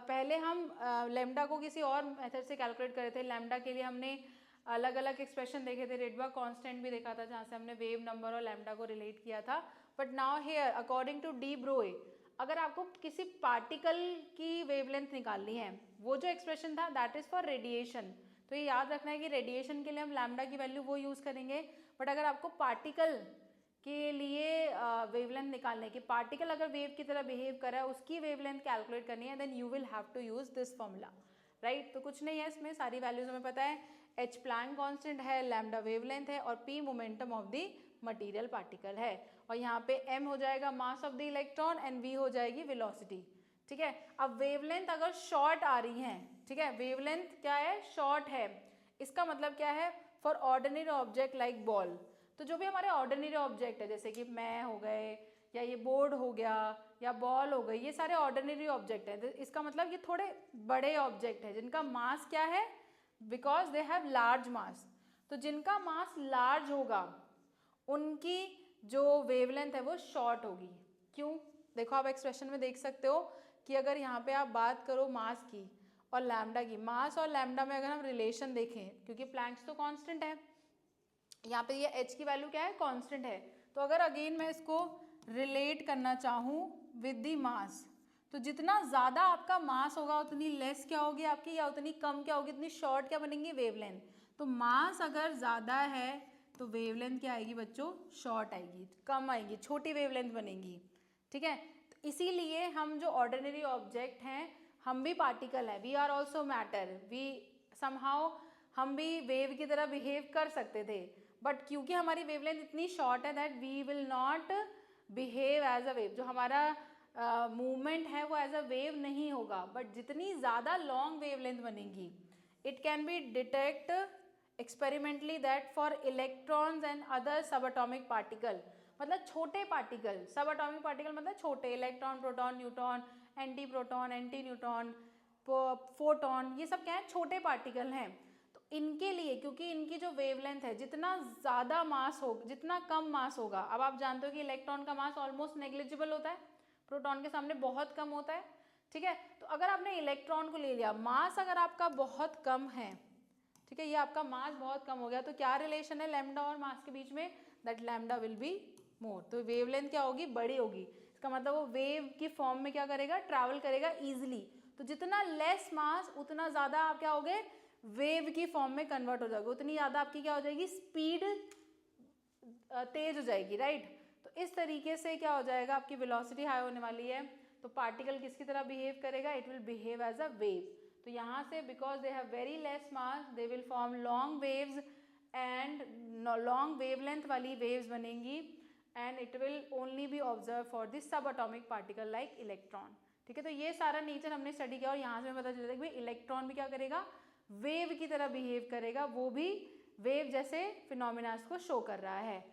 पहले हम लेमडा को किसी और मेथड से कैलकुलेट कर रहे थे. लेमडा के लिए हमने अलग अलग एक्सप्रेशन देखे थे, रेडबर्ग कांस्टेंट भी देखा था जहाँ से हमने वेव नंबर और लेमडा को रिलेट किया था. But now here according to de Broglie, अगर आपको किसी पार्टिकल की वेवलेंथ निकालनी है, वो जो एक्सप्रेशन था दैट इज फॉर रेडिएशन. तो ये याद रखना है कि रेडिएशन के लिए हम लैम्डा की वैल्यू वो यूज़ करेंगे. बट अगर आपको पार्टिकल के लिए वेवलेंथ निकालने की, पार्टिकल अगर वेव की तरह बिहेव कर रहा है, उसकी वेवलेंथ कैलकुलेट करनी है, then you will have to use this formula. Right, तो कुछ नहीं है इसमें, सारी वैल्यूज हमें पता है. h प्लैंक कांस्टेंट है, लैम्डा वेवलेंथ है, और p momentum of the material particle है. और यहाँ पे m हो जाएगा mass of the electron and v हो जाएगी वेलोसिटी. ठीक है, अब वेवलेंथ अगर शॉर्ट आ रही है, ठीक है, वेवलेंथ क्या है, शॉर्ट है, इसका मतलब क्या है, for ordinary object like ball. तो जो भी हमारे ऑर्डिनरी ऑब्जेक्ट है, जैसे कि मैं हो गए, या ये बोर्ड हो गया, या बॉल हो गई, ये सारे ऑर्डिनरी ऑब्जेक्ट हैं. इसका मतलब ये थोड़े बड़े ऑब्जेक्ट है जिनका मास क्या है, बिकॉज दे हैव लार्ज मास. तो जिनका मास लार्ज होगा उनकी जो वेवलेंथ है वो शॉर्ट होगी. क्यों, देखो आप एक्सप्रेशन में देख सकते हो कि अगर यहाँ पे आप बात करो मास की और लैम्डा की, मास और लैम्डा में अगर हम रिलेशन देखें, क्योंकि प्लैंक्स तो कांस्टेंट है, यहाँ पे ये h की वैल्यू क्या है, कांस्टेंट है. तो अगर अगेन मैं इसको रिलेट करना चाहूँ विद द मास, तो जितना ज़्यादा आपका मास होगा उतनी लेस क्या होगी आपकी, या उतनी कम क्या होगी, उतनी शॉर्ट क्या बनेंगी, वेवलेंथ. तो मास अगर ज़्यादा है तो वेवलेंथ क्या आएगी बच्चों, शॉर्ट आएगी, कम आएगी, छोटी वेवलेंथ बनेगी. ठीक है, तो इसीलिए हम जो ऑर्डिनरी ऑब्जेक्ट हैं, हम भी पार्टिकल हैं, we are also matter, we somehow हम भी वेव की तरह बिहेव कर सकते थे. बट क्योंकि हमारी वेवलेंथ इतनी शॉर्ट है that we will not behave as a wave. जो हमारा मूवमेंट है वो एज अ वेव नहीं होगा. बट जितनी ज़्यादा लॉन्ग वेवलेंथ बनेगी, it can be detect experimentally that for electrons and other सब एटॉमिक पार्टिकल. मतलब छोटे पार्टिकल, सब एटॉमिक पार्टिकल मतलब छोटे, electron, proton, neutron, anti proton, anti neutron, photon, ये सब क्या है, छोटे पार्टिकल हैं. तो इनके लिए, क्योंकि इनकी जो वेवलेंथ है, जितना ज़्यादा मास हो, जितना कम मास होगा, अब आप जानते हो कि इलेक्ट्रॉन का मास ऑलमोस्ट नेग्लिजिबल होता है, प्रोटॉन के सामने बहुत कम होता है. ठीक है, तो अगर आपने इलेक्ट्रॉन को ले लिया, मास अगर आपका बहुत कम है, ठीक है, ये आपका मास बहुत कम हो गया, तो क्या रिलेशन है लैम्डा और मास के बीच में, that lambda will be more. तो वेवलेंथ क्या होगी, बड़ी होगी. इसका मतलब वो वेव की फॉर्म में क्या करेगा, ट्रैवल करेगा ईजिली. तो जितना लेस मास उतना ज़्यादा आप क्या होगे, वेव की फॉर्म में कन्वर्ट हो जाओगे, उतनी ज़्यादा आपकी क्या हो जाएगी, स्पीड तेज हो जाएगी. राइट, तो इस तरीके से क्या हो जाएगा, आपकी वेलोसिटी हाई होने वाली है. तो पार्टिकल किसकी तरह बिहेव करेगा, it will behave as a wave. तो यहाँ से because they have very less mass, they will form long waves and long wavelength वाली वेव्स बनेंगी, and it will only be observe for this sub atomic particle like electron. ठीक है, तो ये सारा नेचर हमने स्टडी किया, और यहाँ से हमें पता चलता है कि भाई इलेक्ट्रॉन भी क्या करेगा, वेव की तरह बिहेव करेगा, वो भी वेव जैसे फिनोमिनास को शो कर रहा है.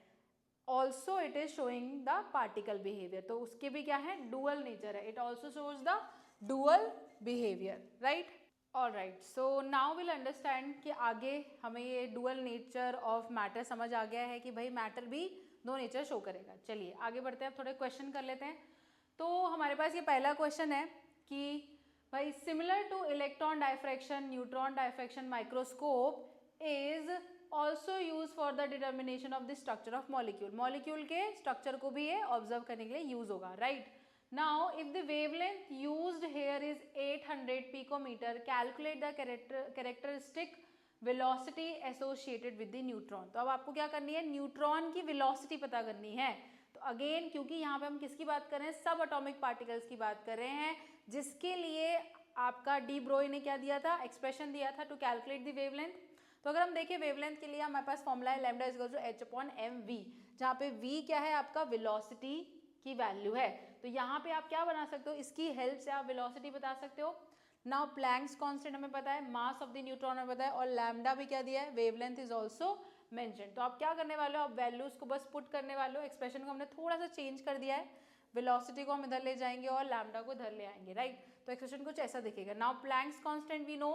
Also it is showing the particle behaviour. तो उसके भी क्या है, डुअल नेचर है, it also shows the dual behaviour. Right, all right, so now will understand कि आगे हमें ये डुअल नेचर ऑफ मैटर समझ आ गया है कि भाई मैटर भी दो नेचर शो करेगा. चलिए आगे बढ़ते हैं, अब थोड़े क्वेश्चन कर लेते हैं. तो हमारे पास ये पहला क्वेश्चन है कि भाई similar to electron diffraction, neutron diffraction microscope is also use for the determination of the structure of molecule. Molecule के स्ट्रक्चर को भी ये ऑब्जर्व करने के लिए यूज होगा. Right, now if the wavelength used here is 800 picometre, calculate the characteristic velocity associated with the neutron. तो अब आपको क्या करनी है, न्यूट्रॉन की वेलोसिटी पता करनी है। तो अगेन क्योंकि यहाँ पे हम किसकी बात कर रहे हैं, सब एटॉमिक पार्टिकल्स की बात कर रहे हैं, जिसके लिए आपका डी ब्रोई ने क्या दिया था, एक्सप्रेशन दिया था टू कैलकुलेट द वेवलेंथ। तो अगर हम देखें वेवलेंथ के लिए हमारे पास फॉर्मूला है lambda is equal to H upon M V, जहाँ पे वी क्या है आपका वेलोसिटी की वैल्यू है। तो यहाँ पे आप क्या बना सकते हो, इसकी हेल्प से आप वेलोसिटी बता सकते हो। नाउ प्लैंक्स कांस्टेंट हमें पता है, मास ऑफ द न्यूट्रॉन हमें पता है, और लैम्डा भी क्या दिया है, वेवलेंथ इज ऑल्सो मेंशन। तो आप क्या करने वाले हो, आप वैल्यूज को बस पुट करने वाले हो, एक्सप्रेशन को हमने थोड़ा सा चेंज कर दिया है, वेलोसिटी को हम इधर ले जाएंगे और लैम्डा को इधर ले आएंगे, राइट। तो एक्सप्रेशन कुछ ऐसा दिखेगा। Now Planck's constant we know,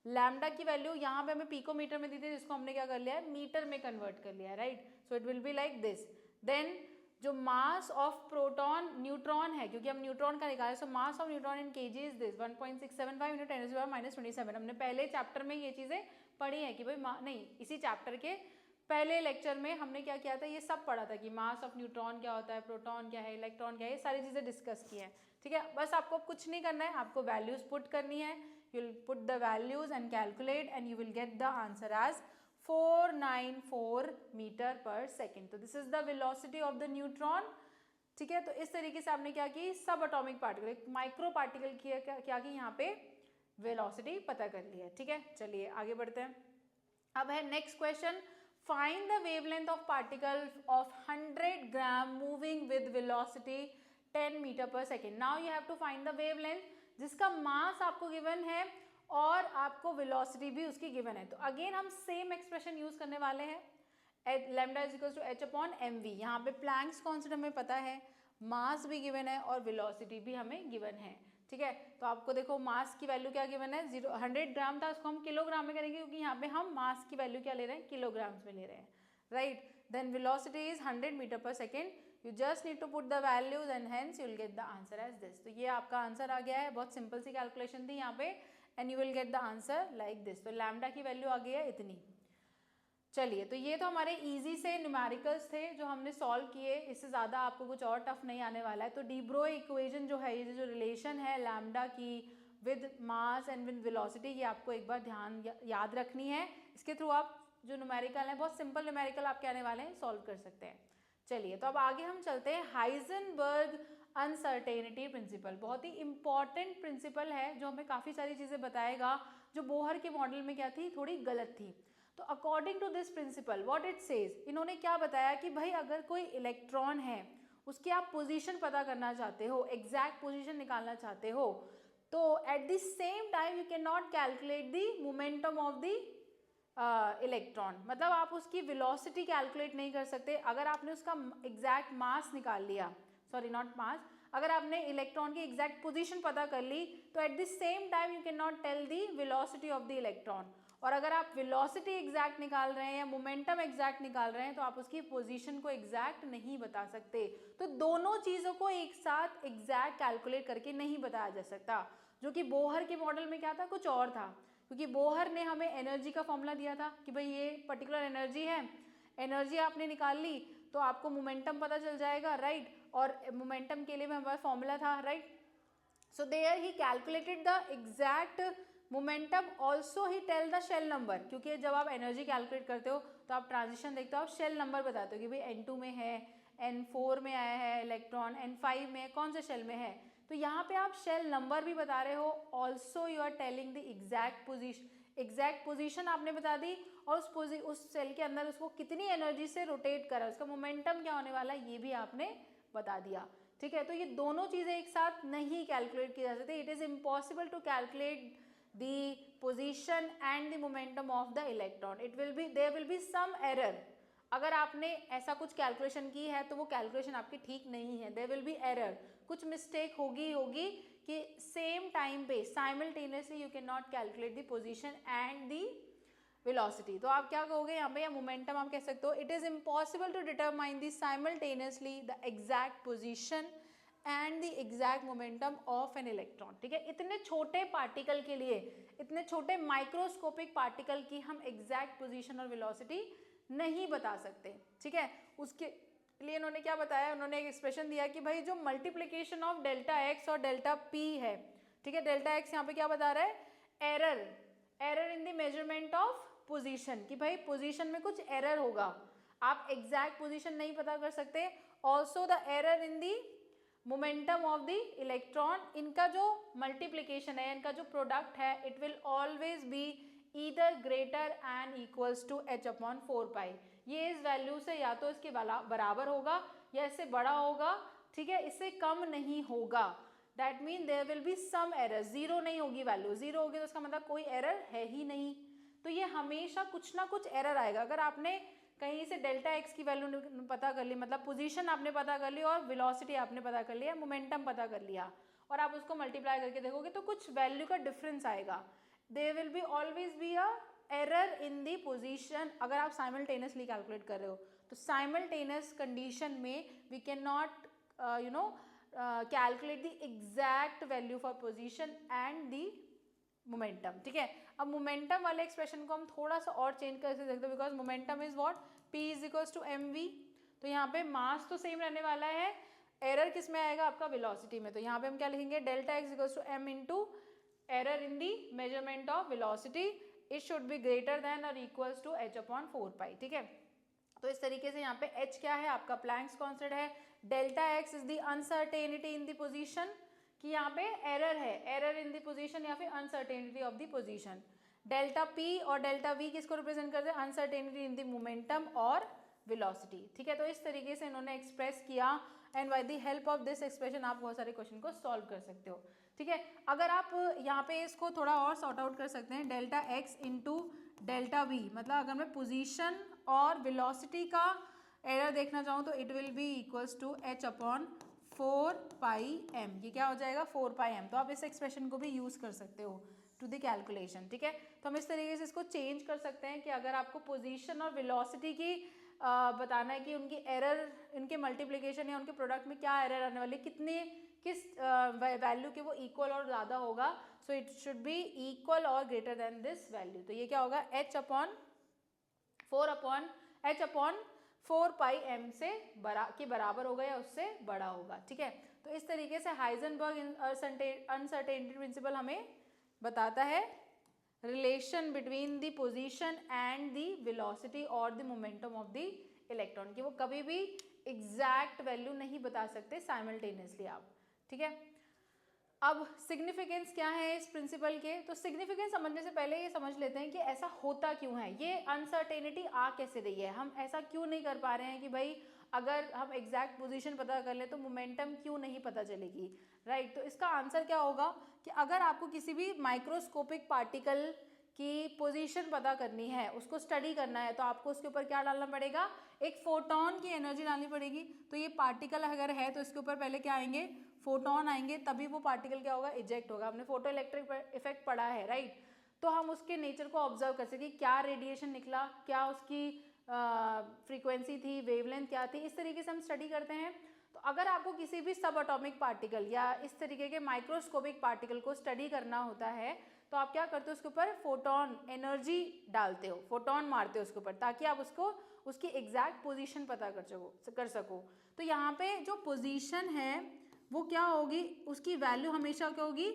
lambda की वैल्यू यहाँ पे हमें पिकोमीटर में दी थी, जिसको हमने क्या कर लिया है, मीटर में कन्वर्ट कर लिया है, right. So it will be like this. Then जो मास ऑफ प्रोटॉन न्यूट्रॉन है, क्योंकि हम न्यूट्रॉन का निकाले, so mass of neutron in KG is this 1.675 × 10⁻⁻27। हमने पहले चैप्टर में ये चीज़ें पढ़ी है कि भाई नहीं, इसी चैप्टर के पहले लेक्चर में हमने क्या किया था, ये सब पढ़ा था कि मास ऑफ न्यूट्रॉन क्या होता है, प्रोटॉन क्या है, इलेक्ट्रॉन क्या है, ये सारी चीज़ें डिस्कस की हैं, ठीक है। बस आपको कुछ नहीं करना है, आपको वैल्यूज पुट करनी है, you will put the values and calculate and you will get the answer as 494 metre per second. तो this is the velocity of the neutron, ठीक है। तो इस तरीके से आपने क्या की, सब एटॉमिक पार्टिकल, माइक्रो पार्टिकल की क्या की, यहाँ पे वेलोसिटी पता कर ली है, ठीक है। चलिए आगे बढ़ते हैं। अब है next question, find the wavelength of particle of 100 gram moving with velocity 10 metre per second. Now you have to find the wavelength, जिसका मास आपको गिवन है और आपको वेलोसिटी भी उसकी गिवन है। तो अगेन हम सेम एक्सप्रेशन यूज करने वाले हैं, lambda is equal to H upon M V. यहाँ पे प्लैंक्स कांस्टेंट हमें पता है, मास भी गिवन है और वेलोसिटी भी हमें गिवन है, ठीक है। तो आपको देखो मास की वैल्यू क्या गिवन है, 100 ग्राम था, उसको हम किलोग्राम में करेंगे, क्योंकि यहाँ पे हम मास की वैल्यू क्या ले रहे हैं, किलोग्राम्स में ले रहे हैं, राइट। Then velocity is 100 metre per second, you just need to put the values and hence you will get the answer as this. तो ये आपका आंसर आ गया है, बहुत सिंपल सी कैलकुलेशन थी यहाँ पे, and you will get the answer like this. तो लैम्डा की वैल्यू आ गई है इतनी। चलिए, तो ये तो हमारे इजी से न्यूमेरिकल्स थे जो हमने सॉल्व किए, इससे ज़्यादा आपको कुछ और टफ नहीं आने वाला है। तो डी ब्रोई इक्वेशन जो है, ये जो रिलेशन है लैम्डा की with mass and with velocity, ये आपको एक बार ध्यान याद रखनी है। इसके थ्रू आप जो न्यूमेरिकल है, बहुत सिंपल न्यूमेरिकल आपके आने वाले हैं, सॉल्व कर सकते हैं। चलिए, तो अब आगे हम चलते हैं, हाइजेनबर्ग अनसर्टेनिटी प्रिंसिपल। बहुत ही इंपॉर्टेंट प्रिंसिपल है जो हमें काफ़ी सारी चीज़ें बताएगा, जो बोहर के मॉडल में क्या थी, थोड़ी गलत थी। तो according to this principle what it says, इन्होंने क्या बताया कि भाई अगर कोई इलेक्ट्रॉन है, उसकी आप पोजीशन पता करना चाहते हो, एग्जैक्ट पोजीशन निकालना चाहते हो, तो at the same time you can not calculate the momentum of the electron. मतलब आप उसकी वेलोसिटी कैलकुलेट नहीं कर सकते। अगर आपने उसका एग्जैक्ट मास निकाल लिया, सॉरी नॉट मास, अगर आपने इलेक्ट्रॉन की एग्जैक्ट पोजीशन पता कर ली, तो at the same time you can not tell the velocity of the electron. और अगर आप वेलोसिटी एग्जैक्ट निकाल रहे हैं या मोमेंटम एग्जैक्ट निकाल रहे हैं, तो आप उसकी पोजीशन को एग्जैक्ट नहीं बता सकते। तो दोनों चीज़ों को एक साथ एग्जैक्ट कैलकुलेट करके नहीं बताया जा सकता, जो कि बोहर के मॉडल में क्या था, कुछ और था। क्योंकि बोहर ने हमें एनर्जी का फॉर्मूला दिया था कि भाई ये पर्टिकुलर एनर्जी है, एनर्जी आपने निकाल ली तो आपको मोमेंटम पता चल जाएगा, राइट। और मोमेंटम के लिए भी हमारा फॉर्मूला था, right. So there he calculated the exact momentum, also he tell the shell number, क्योंकि जब आप एनर्जी कैलकुलेट करते हो तो आप ट्रांजिशन देखते हो, आप शेल नंबर बताते हो कि भाई N2 में है, N4 में आया है इलेक्ट्रॉन, N5 में, कौन से शेल में है। तो यहाँ पे आप शेल नंबर भी बता रहे हो, also you are telling the exact position, exact position आपने बता दी, और उस सेल के अंदर उसको कितनी एनर्जी से रोटेट करा, उसका मोमेंटम क्या होने वाला है, ये भी आपने बता दिया, ठीक है। तो ये दोनों चीज़ें एक साथ नहीं कैलकुलेट की जा सकती। It is impossible to calculate the position and the momentum of the electron. It will be, there will be some error. अगर आपने ऐसा कुछ कैलकुलेशन की है तो वो कैलकुलेशन आपकी ठीक नहीं है, there will be error, कुछ मिस्टेक होगी कि सेम टाइम पे simultaneously you can not calculate the position and the velocity. तो आप क्या कहोगे यहाँ पे, या मोमेंटम आप कह सकते हो, it is impossible to determine the simultaneously the exact position and the exact momentum of an electron, ठीक है। इतने छोटे पार्टिकल के लिए, इतने छोटे माइक्रोस्कोपिक पार्टिकल की हम एग्जैक्ट पोजीशन और वेलोसिटी नहीं बता सकते, ठीक है। उसके लिए उन्होंने क्या बताया, उन्होंने एक एक्सप्रेशन दिया कि भाई जो मल्टीप्लिकेशन ऑफ डेल्टा एक्स और डेल्टा पी है, ठीक है, डेल्टा एक्स यहाँ पे क्या बता रहा है, error in the measurement of position, कि भाई पोजीशन में कुछ एरर होगा, आप एग्जैक्ट पोजीशन नहीं पता कर सकते। Also the error in the momentum of the electron, इनका जो मल्टीप्लीकेशन है, इनका जो प्रोडक्ट है, it will always be either greater and equals to h/4π। ये इस वैल्यू से या तो इसके बराबर होगा या इससे बड़ा होगा, ठीक है, इससे कम नहीं होगा। That mean there will be some error, zero नहीं होगी वैल्यू, जीरो होगी तो उसका मतलब कोई एरर है ही नहीं। तो ये हमेशा कुछ ना कुछ एरर आएगा। अगर आपने कहीं से डेल्टा एक्स की वैल्यू पता कर ली, मतलब पोजीशन आपने पता कर ली और वेलोसिटी आपने पता कर लिया, मोमेंटम पता कर लिया, और आप उसको मल्टीप्लाई करके देखोगे तो कुछ वैल्यू का डिफरेंस आएगा। There will be always be a error in the position. अगर आप साइमल्टेनियसली कैलकुलेट कर रहे हो तो साइमल्टेनियस कंडीशन में we can not calculate the exact value for position and the momentum, ठीक है। अब मोमेंटम वाले एक्सप्रेशन को हम थोड़ा सा और चेंज कर सकते हैं, because momentum is what, p is equals to mv। तो यहाँ पे मास तो सेम रहने वाला है, एरर किस में आएगा, आपका वेलोसिटी में। तो यहाँ पे हम क्या लिखेंगे, delta X equals to m into error in the measurement of velocity, it should be greater than और इक्वल्स टू h/4π, ठीक है। तो इस तरीके से यहाँ पे h क्या है, आपका प्लैंक्स कांस्टेंट है, delta x is the uncertainty in the position, कि यहाँ पे एरर है, एरर इन द पोजीशन या फिर uncertainty of the position. Delta p और डेल्टा v किसको रिप्रेजेंट करते हैं, अनसर्टेनिटी इन द मोमेंटम और वेलोसिटी, ठीक है। तो इस तरीके से इन्होंने एक्सप्रेस किया, and by the help of this expression आप बहुत सारे क्वेश्चन को सॉल्व कर सकते हो, ठीक है। अगर आप यहाँ पे इसको थोड़ा और सॉर्ट आउट कर सकते हैं, delta X into delta we, मतलब अगर मैं पोजीशन और वेलोसिटी का एरर देखना चाहूँ तो it will be equals to h/4πm। ये क्या हो जाएगा, 4πm। तो आप इस एक्सप्रेशन को भी यूज़ कर सकते हो टू द कैलकुलेशन, ठीक है। तो हम इस तरीके से इसको चेंज कर सकते हैं कि अगर आपको पोजीशन और वेलोसिटी की बताना है कि उनकी एरर, इनके मल्टीप्लिकेशन या उनके प्रोडक्ट में क्या एरर आने वाली, किस वैल्यू के वो इक्वल और ज़्यादा होगा, so it should be equal और ग्रेटर देन दिस वैल्यू। तो ये क्या होगा, h/4πm से बराबर होगा या उससे बड़ा होगा, ठीक है। तो इस तरीके से हाइजेनबर्ग अनसर्टेनिटी प्रिंसिपल हमें बताता है relation between the position and the velocity और the momentum of the electron, कि वो कभी भी एग्जैक्ट वैल्यू नहीं बता सकते साइमल्टेनियसली आप, ठीक है। अब सिग्निफिकेंस क्या है इस प्रिंसिपल के, तो सिग्निफिकेंस समझने से पहले ये समझ लेते हैं कि ऐसा होता क्यों है, ये अनसर्टेनिटी आ कैसे रही है, हम ऐसा क्यों नहीं कर पा रहे हैं कि भाई अगर हम एग्जैक्ट पोजीशन पता कर ले तो मोमेंटम क्यों नहीं पता चलेगी, राइट। तो इसका आंसर क्या होगा कि अगर आपको किसी भी माइक्रोस्कोपिक पार्टिकल की पोजीशन पता करनी है, उसको स्टडी करना है, तो आपको उसके ऊपर क्या डालना पड़ेगा, एक फोटोन की एनर्जी डालनी पड़ेगी। तो ये पार्टिकल अगर है तो इसके ऊपर पहले क्या आएंगे, फोटोन आएंगे, तभी वो पार्टिकल क्या होगा, इजेक्ट होगा। हमने फोटो इलेक्ट्रिक इफेक्ट पढ़ा है, राइट। तो हम उसके नेचर को ऑब्जर्व कर सकें, क्या रेडिएशन निकला, क्या उसकी फ्रीक्वेंसी थी, वेवलेंथ क्या थी, इस तरीके से हम स्टडी करते हैं। तो अगर आपको किसी भी सब एटॉमिक पार्टिकल या इस तरीके के माइक्रोस्कोपिक पार्टिकल को स्टडी करना होता है तो आप क्या करते हो, उसके ऊपर फोटोन एनर्जी डालते हो, फोटोन मारते हो उसके ऊपर, ताकि आप उसको उसकी एग्जैक्ट पोजीशन पता कर सको। तो यहाँ पे जो पोजीशन है वो क्या होगी, उसकी वैल्यू हमेशा क्या होगी,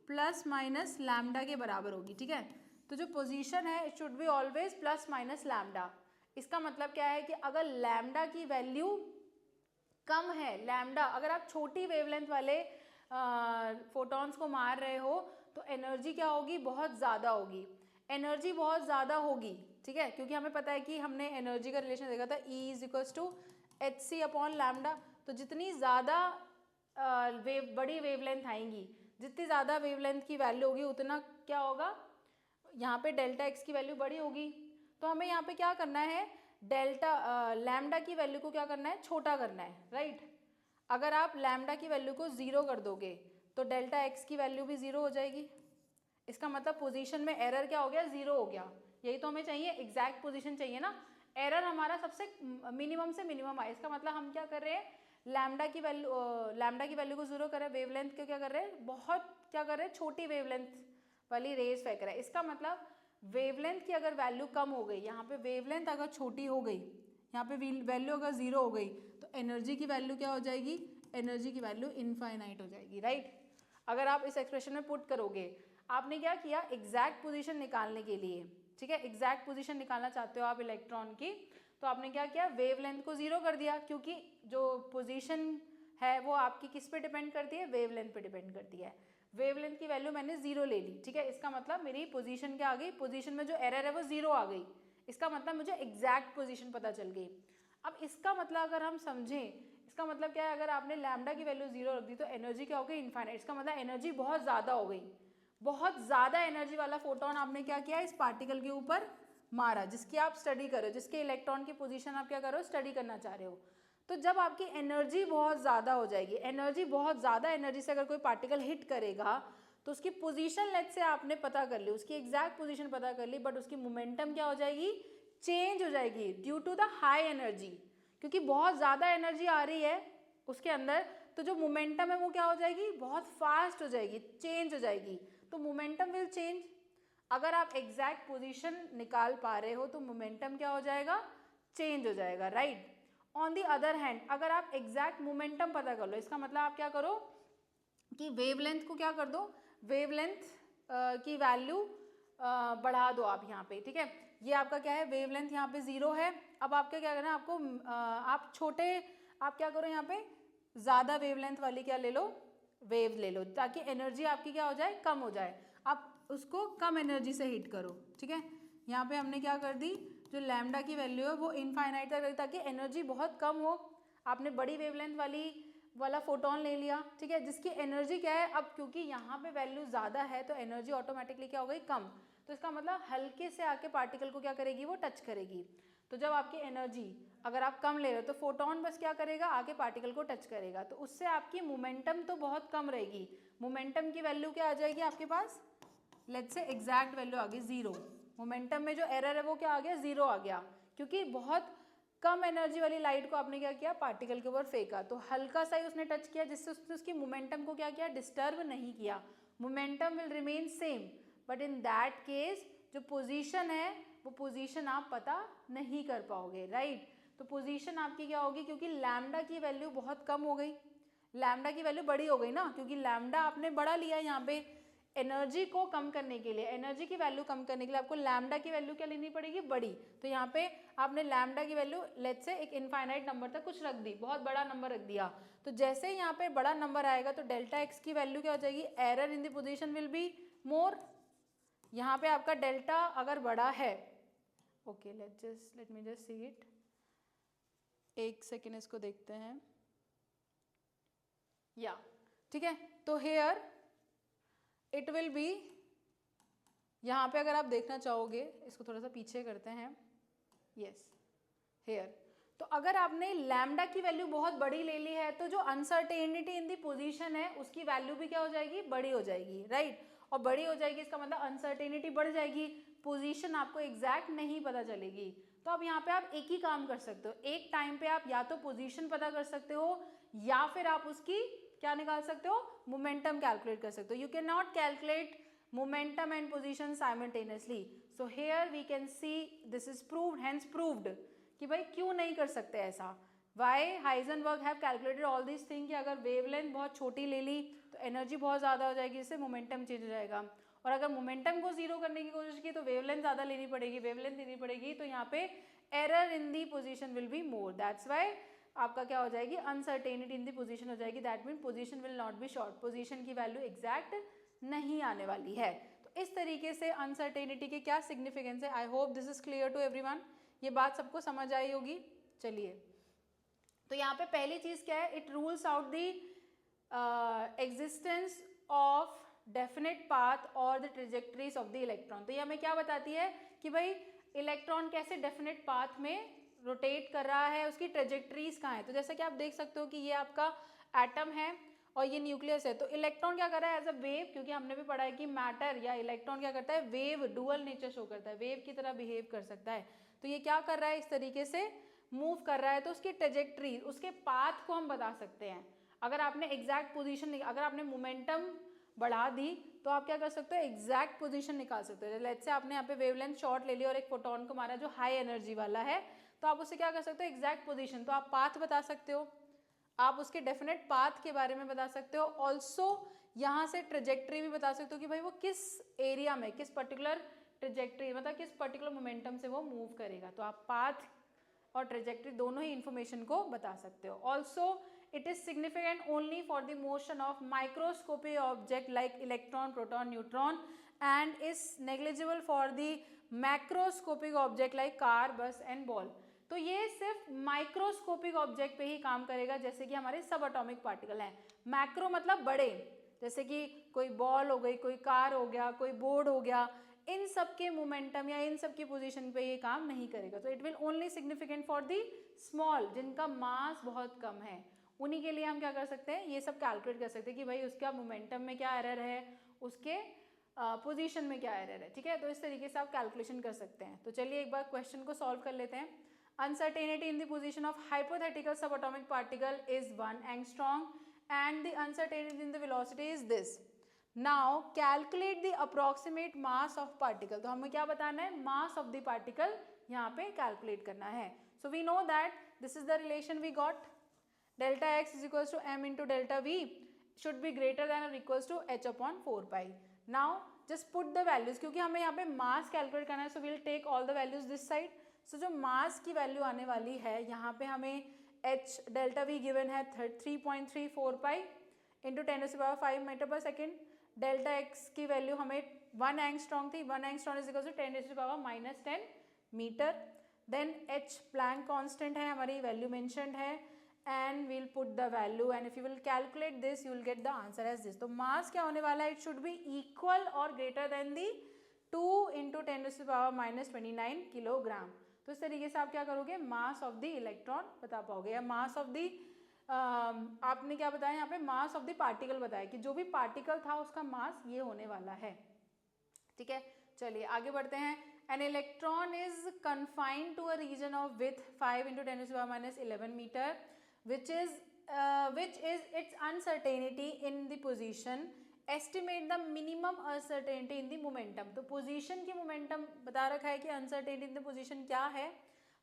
प्लस माइनस लैम्डा के बराबर होगी, ठीक है। तो जो पोजीशन है it should be always plus minus lambda. इसका मतलब क्या है कि अगर लैम्डा की वैल्यू कम है, लैम्डा अगर आप छोटी वेवलेंथ वाले फोटॉन्स को मार रहे हो तो एनर्जी क्या होगी, बहुत ज़्यादा होगी, एनर्जी बहुत ज़्यादा होगी, ठीक है। क्योंकि हमें पता है कि हमने एनर्जी का रिलेशन देखा था, E is equals to hc/λ। तो जितनी ज़्यादा बड़ी वेवलेंथ आएंगी, जितनी ज़्यादा वेवलेंथ की वैल्यू होगी उतना क्या होगा, यहाँ पे डेल्टा एक्स की वैल्यू बड़ी होगी। तो हमें यहाँ पे क्या करना है, लैम्डा की वैल्यू को क्या करना है, छोटा करना है, राइट। अगर आप लैम्डा की वैल्यू को 0 कर दोगे तो डेल्टा एक्स की वैल्यू भी 0 हो जाएगी। इसका मतलब पोजीशन में एरर क्या हो गया, 0 हो गया। यही तो हमें चाहिए, एग्जैक्ट पोजीशन चाहिए ना, एरर हमारा सबसे मिनिमम से मिनिमम आए। इसका मतलब हम क्या कर रहे हैं, लैम्डा की वैल्यू को 0 कर रहे हैं, वेवलेंथ को क्या कर रहे हैं, बहुत क्या कर रहे हैं, छोटी वेवलेंथ वाली रेज फेंक रहे हैं। इसका मतलब वेवलेंथ की अगर वैल्यू कम हो गई, यहाँ पे वेवलेंथ अगर छोटी हो गई, यहाँ पे वैल्यू अगर 0 हो गई तो एनर्जी की वैल्यू क्या हो जाएगी, एनर्जी की वैल्यू इनफाइनाइट हो जाएगी, राइट। अगर आप इस एक्सप्रेशन में पुट करोगे, आपने क्या किया, एग्जैक्ट पोजीशन निकालने के लिए ठीक है, एग्जैक्ट पोजीशन निकालना चाहते हो आप इलेक्ट्रॉन की, तो आपने क्या किया, वेवलेंथ को 0 कर दिया, क्योंकि जो पोजीशन है वो आपकी किस पे डिपेंड करती है, वेवलेंथ पे डिपेंड करती है। वेवलेंथ की वैल्यू मैंने 0 ले ली, ठीक है, इसका मतलब मेरी पोजीशन क्या आ गई, पोजीशन में जो एरर है वो 0 आ गई, इसका मतलब मुझे एग्जैक्ट पोजीशन पता चल गई। अब इसका मतलब अगर हम समझें, इसका मतलब क्या है, अगर आपने लैम्डा की वैल्यू 0 रख दी तो एनर्जी क्या हो गई, इनफाइनाइट, इसका मतलब एनर्जी बहुत ज़्यादा हो गई, बहुत ज़्यादा एनर्जी वाला फोटोन आपने क्या किया, इस पार्टिकल के ऊपर मारा, जिसकी आप स्टडी कर रहे हो, जिसके इलेक्ट्रॉन की पोजीशन आप क्या कर रहे हो, स्टडी करना चाह रहे हो। तो जब आपकी एनर्जी बहुत ज़्यादा हो जाएगी, एनर्जी बहुत ज़्यादा एनर्जी से अगर कोई पार्टिकल हिट करेगा तो उसकी पोजीशन लेट से आपने पता कर ली, उसकी एग्जैक्ट पोजीशन पता कर ली, बट उसकी मोमेंटम क्या हो जाएगी, चेंज हो जाएगी due to the high energy, क्योंकि बहुत ज़्यादा एनर्जी आ रही है उसके अंदर, तो जो मोमेंटम है वो क्या हो जाएगी, बहुत फास्ट हो जाएगी, चेंज हो जाएगी, तो मोमेंटम विल चेंज। अगर आप एग्जैक्ट पोजीशन निकाल पा रहे हो तो मोमेंटम क्या हो जाएगा, चेंज हो जाएगा, right. On the other hand अगर आप एग्जैक्ट मोमेंटम पता कर लो, इसका मतलब आप क्या करो कि वेवलेंथ को क्या कर दो, वेवलेंथ की वैल्यू बढ़ा दो आप यहाँ पे, ठीक है, ये आपका क्या है, वेवलेंथ यहाँ पे 0 है। अब आपका क्या करना है, आपको आप छोटे, आप क्या करो यहाँ पे ज़्यादा वेवलेंथ वाली क्या ले लो, वेव ले लो, ताकि एनर्जी आपकी क्या हो जाए, कम हो जाए, आप उसको कम एनर्जी से हिट करो, ठीक है। यहाँ पे हमने क्या कर दी, जो लैम्डा की वैल्यू है वो इनफाइनाइट तक, ताकि एनर्जी बहुत कम हो, आपने बड़ी वेवलेंथ वाला फोटोन ले लिया, ठीक है, जिसकी एनर्जी क्या है, अब क्योंकि यहाँ पे वैल्यू ज़्यादा है तो एनर्जी ऑटोमेटिकली क्या हो गई, कम, तो इसका मतलब हल्के से आके पार्टिकल को क्या करेगी, वो टच करेगी। तो जब आपकी एनर्जी अगर आप कम ले रहे हो तो फोटोन बस क्या करेगा, आके पार्टिकल को टच करेगा, तो उससे आपकी मोमेंटम तो बहुत कम रहेगी, मोमेंटम की वैल्यू क्या आ जाएगी आपके पास, लेट्स से एग्जैक्ट वैल्यू आ गई 0, मोमेंटम में जो एरर है वो क्या आ गया, 0 आ गया, क्योंकि बहुत कम एनर्जी वाली लाइट को आपने क्या किया, पार्टिकल के ऊपर फेंका, तो हल्का सा ही उसने टच किया, जिससे उसने उसकी मोमेंटम को क्या किया, डिस्टर्ब नहीं किया, momentum will remain same, but in that case जो पोजीशन है वो पोजीशन आप पता नहीं कर पाओगे, राइट। तो पोजीशन आपकी क्या होगी, क्योंकि लैम्डा की वैल्यू बहुत कम हो गई, लैम्डा की वैल्यू बड़ी हो गई ना, क्योंकि लैम्डा आपने बड़ा लिया यहाँ पे, एनर्जी को कम करने के लिए, एनर्जी की वैल्यू कम करने के लिए आपको लैम्डा की वैल्यू क्या लेनी पड़ेगी, बड़ी, तो यहाँ पे आपने लैम्डा की वैल्यू लेट्स से एक इनफाइनाइट नंबर तक कुछ रख दी, बहुत बड़ा नंबर रख दिया, तो जैसे ही यहाँ पे बड़ा नंबर आएगा तो डेल्टा एक्स की वैल्यू क्या हो जाएगी, error in the position will be more, यहाँ पे आपका डेल्टा अगर बड़ा है, okay let me just see it, एक सेकेंड इसको देखते हैं, या ठीक है, तो हेयर इट विल बी, यहाँ पे अगर आप देखना चाहोगे, इसको थोड़ा सा पीछे करते हैं, यस हेयर, तो अगर आपने लैम्डा की वैल्यू बहुत बड़ी ले ली है तो जो अनसर्टेनिटी इन दी पोजीशन है उसकी वैल्यू भी क्या हो जाएगी, बड़ी हो जाएगी, राइट, और बड़ी हो जाएगी इसका मतलब अनसर्टेनिटी बढ़ जाएगी, पोजीशन आपको एग्जैक्ट नहीं पता चलेगी। तो अब यहाँ पे आप एक ही काम कर सकते हो, एक टाइम पे आप या तो पोजीशन पता कर सकते हो या फिर आप उसकी क्या निकाल सकते हो, मोमेंटम कैलकुलेट कर सकते हो, you can not calculate momentum and position simultaneously, so here we can see this is proved, hence proved कि भाई क्यों नहीं कर सकते ऐसा, why Heisenberg have calculated all these things कि अगर वेवलेंथ बहुत छोटी ले ली तो एनर्जी बहुत ज़्यादा हो जाएगी, इससे मोमेंटम चेंज हो जाएगा, और अगर मोमेंटम को 0 करने की कोशिश की तो वेवलेंथ ज़्यादा लेनी पड़ेगी, वेवलेंथ लेनी पड़ेगी, तो यहाँ पे error in the position will be more, that's why आपका क्या हो जाएगी, अनसर्टेनिटी इन दी पोजीशन हो जाएगी, that mean position will not be short, position की वैल्यू एग्जैक्ट नहीं आने वाली है। तो इस तरीके से अनसर्टेनिटी के क्या सिग्निफिकेंस है, I hope this is clear to everyone, ये बात सबको समझ आई होगी। चलिए, तो यहाँ पे पहली चीज क्या है, it rules out the existence of definite path और the trajectories of the electron. तो ये हमें क्या बताती है कि भाई इलेक्ट्रॉन कैसे डेफिनेट पाथ में रोटेट कर रहा है, उसकी ट्रेजेक्टरीज कहाँ है। तो जैसा कि आप देख सकते हो कि ये आपका एटम है और ये न्यूक्लियस है, तो इलेक्ट्रॉन क्या कर रहा है एज अ वेव, क्योंकि हमने भी पढ़ा है कि मैटर या इलेक्ट्रॉन क्या करता है, वेव डुअल नेचर शो करता है, वेव की तरह बिहेव कर सकता है, तो ये क्या कर रहा है, इस तरीके से मूव कर रहा है, तो उसकी ट्रेजेक्टरी, उसके पाथ को हम बता सकते हैं। अगर आपने एग्जैक्ट पोजीशन, अगर आपने मोमेंटम बढ़ा दी तो आप क्या कर सकते हो, एग्जैक्ट पोजीशन निकाल सकते हो। लेट्स से आपने यहाँ पे वेवलेंथ शॉर्ट ले लिया और एक फोटोन को मारा जो हाई एनर्जी वाला है, तो आप उससे क्या कर सकते हो, एग्जैक्ट पोजीशन, तो आप पाथ बता सकते हो, आप उसके डेफिनेट पाथ के बारे में बता सकते हो, ऑल्सो यहाँ से ट्रेजेक्टरी भी बता सकते हो कि भाई वो किस एरिया में, किस पर्टिकुलर ट्रेजेक्ट्री, मतलब किस पर्टिकुलर मोमेंटम से वो मूव करेगा। तो आप पाथ और ट्रेजेक्ट्री दोनों ही इन्फॉर्मेशन को बता सकते हो। Also it is significant only for the motion of microscopic object like electron, proton, neutron and is negligible for the macroscopic object like car, बस एंड बॉल। तो ये सिर्फ माइक्रोस्कोपिक ऑब्जेक्ट पे ही काम करेगा, जैसे कि हमारे सब एटॉमिक पार्टिकल हैं। मैक्रो मतलब बड़े, जैसे कि कोई बॉल हो गई, कोई कार हो गया, कोई बोर्ड हो गया, इन सब के मोमेंटम या इन सब की पोजीशन पे ये काम नहीं करेगा। तो it will only significant for the small, जिनका मास बहुत कम है, उन्हीं के लिए हम क्या कर सकते हैं, ये सब कैलकुलेट कर सकते हैं कि भाई उसका मोमेंटम में क्या एरर है, उसके पोजीशन में क्या एरर है। ठीक है, तो इस तरीके से आप कैलकुलेशन कर सकते हैं। तो चलिए एक बार क्वेश्चन को सॉल्व कर लेते हैं। Uncertainty in the position of hypothetical subatomic particle is 1 angstrom and the uncertainty in the velocity is this. Now calculate the approximate mass of particle. तो हमें क्या बताना है, mass of the particle यहाँ पे calculate करना है। So we know that this is the relation we got. Delta x is equals to m into delta v should be greater than or equals to h upon 4 pi. Now just put the values, क्योंकि हमें यहाँ पे mass calculate करना है, so we'll take all the values this side. So जो मास की वैल्यू आने वाली है, यहाँ पे हमें h डेल्टा v गिवन है 3.34 pi into 10⁵ metre per second. Delta x की वैल्यू हमें 1 एंगस्ट्रॉम थी, 1 angstrom is equal to 10⁻⁻10 metre. Then h Planck constant है, हमारी वैल्यू मेंशन्ड है, and we'll put the value and if you will calculate this you will get the answer as this. तो मास क्या होने वाला है, इट शुड बी इक्वल और greater than the 2 into 10⁻⁻29 kilogram. तो इस तरीके से आप क्या करोगे, मास ऑफ द इलेक्ट्रॉन बता पाओगे, या मास ऑफ द आपने क्या बताया यहाँ पे, मास ऑफ द पार्टिकल बताया कि जो भी पार्टिकल था उसका मास ये होने वाला है। ठीक है, चलिए आगे बढ़ते हैं। An electron is confined to a region of with 5 into 10⁻11 metre which is its uncertainty in the position. Estimate the minimum uncertainty in the momentum. तो पोजीशन की मोमेंटम बता रखा है कि अनसर्टेनिटी इन द पोजीशन क्या है,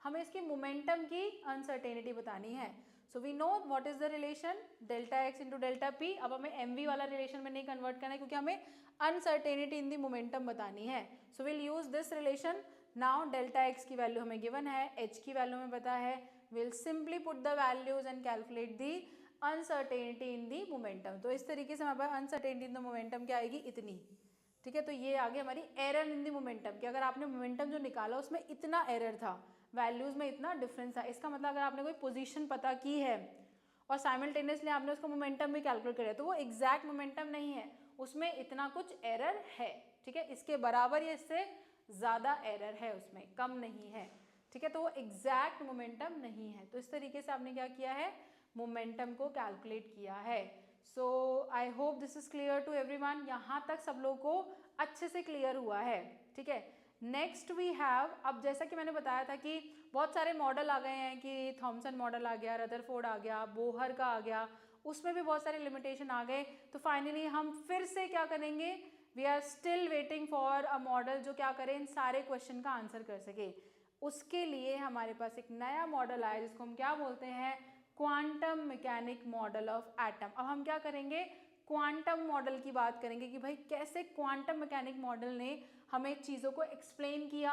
हमें इसकी मोमेंटम की अनसर्टेनिटी बतानी है। So we know what is the relation delta X into delta P. अब हमें एम वी वाला रिलेशन में नहीं कन्वर्ट करना है, क्योंकि हमें अनसर्टेनिटी इन द मोमेंटम बतानी है। So will use this relation. Now delta x की वैल्यू हमें गिवन है, एच की वैल्यू हमें पता है, will simply put the values and calculate the uncertainty in the momentum. तो इस तरीके से हमारे पास अनसर्टेनिटी इन द मोमेंटम क्या आएगी, इतनी। ठीक है, तो ये आगे हमारी एरर इन दी मोमेंटम कि अगर आपने मोमेंटम जो निकाला उसमें इतना एरर था, वैल्यूज में इतना डिफरेंस था, इसका मतलब अगर आपने कोई पोजीशन पता की है और साइमल्टेनियसली आपने उसका मोमेंटम भी कैलकुलेट किया तो वो एग्जैक्ट मोमेंटम नहीं है, उसमें इतना कुछ एरर है। ठीक है, इसके बराबर या इससे ज़्यादा एरर है, उसमें कम नहीं है। ठीक है, तो वो एग्जैक्ट मोमेंटम नहीं है। तो इस तरीके से आपने क्या किया है, मोमेंटम को कैलकुलेट किया है। So I hope this is clear to everyone. यहाँ तक सब लोगों को अच्छे से क्लियर हुआ है। ठीक है, नेक्स्ट वी हैव, अब जैसा कि मैंने बताया था कि बहुत सारे मॉडल आ गए हैं कि थॉमसन मॉडल आ गया, रदरफोर्ड आ गया, बोहर का आ गया, उसमें भी बहुत सारे लिमिटेशन आ गए। तो फाइनली हम फिर से क्या करेंगे, we are still waiting for a model जो क्या करे, इन सारे क्वेश्चन का आंसर कर सके। उसके लिए हमारे पास एक नया मॉडल आया जिसको हम क्या बोलते हैं, quantum mechanic model of atom. अब हम क्या करेंगे, क्वांटम मॉडल की बात करेंगे कि भाई कैसे क्वांटम मैकेनिक मॉडल ने हमें चीज़ों को एक्सप्लेन किया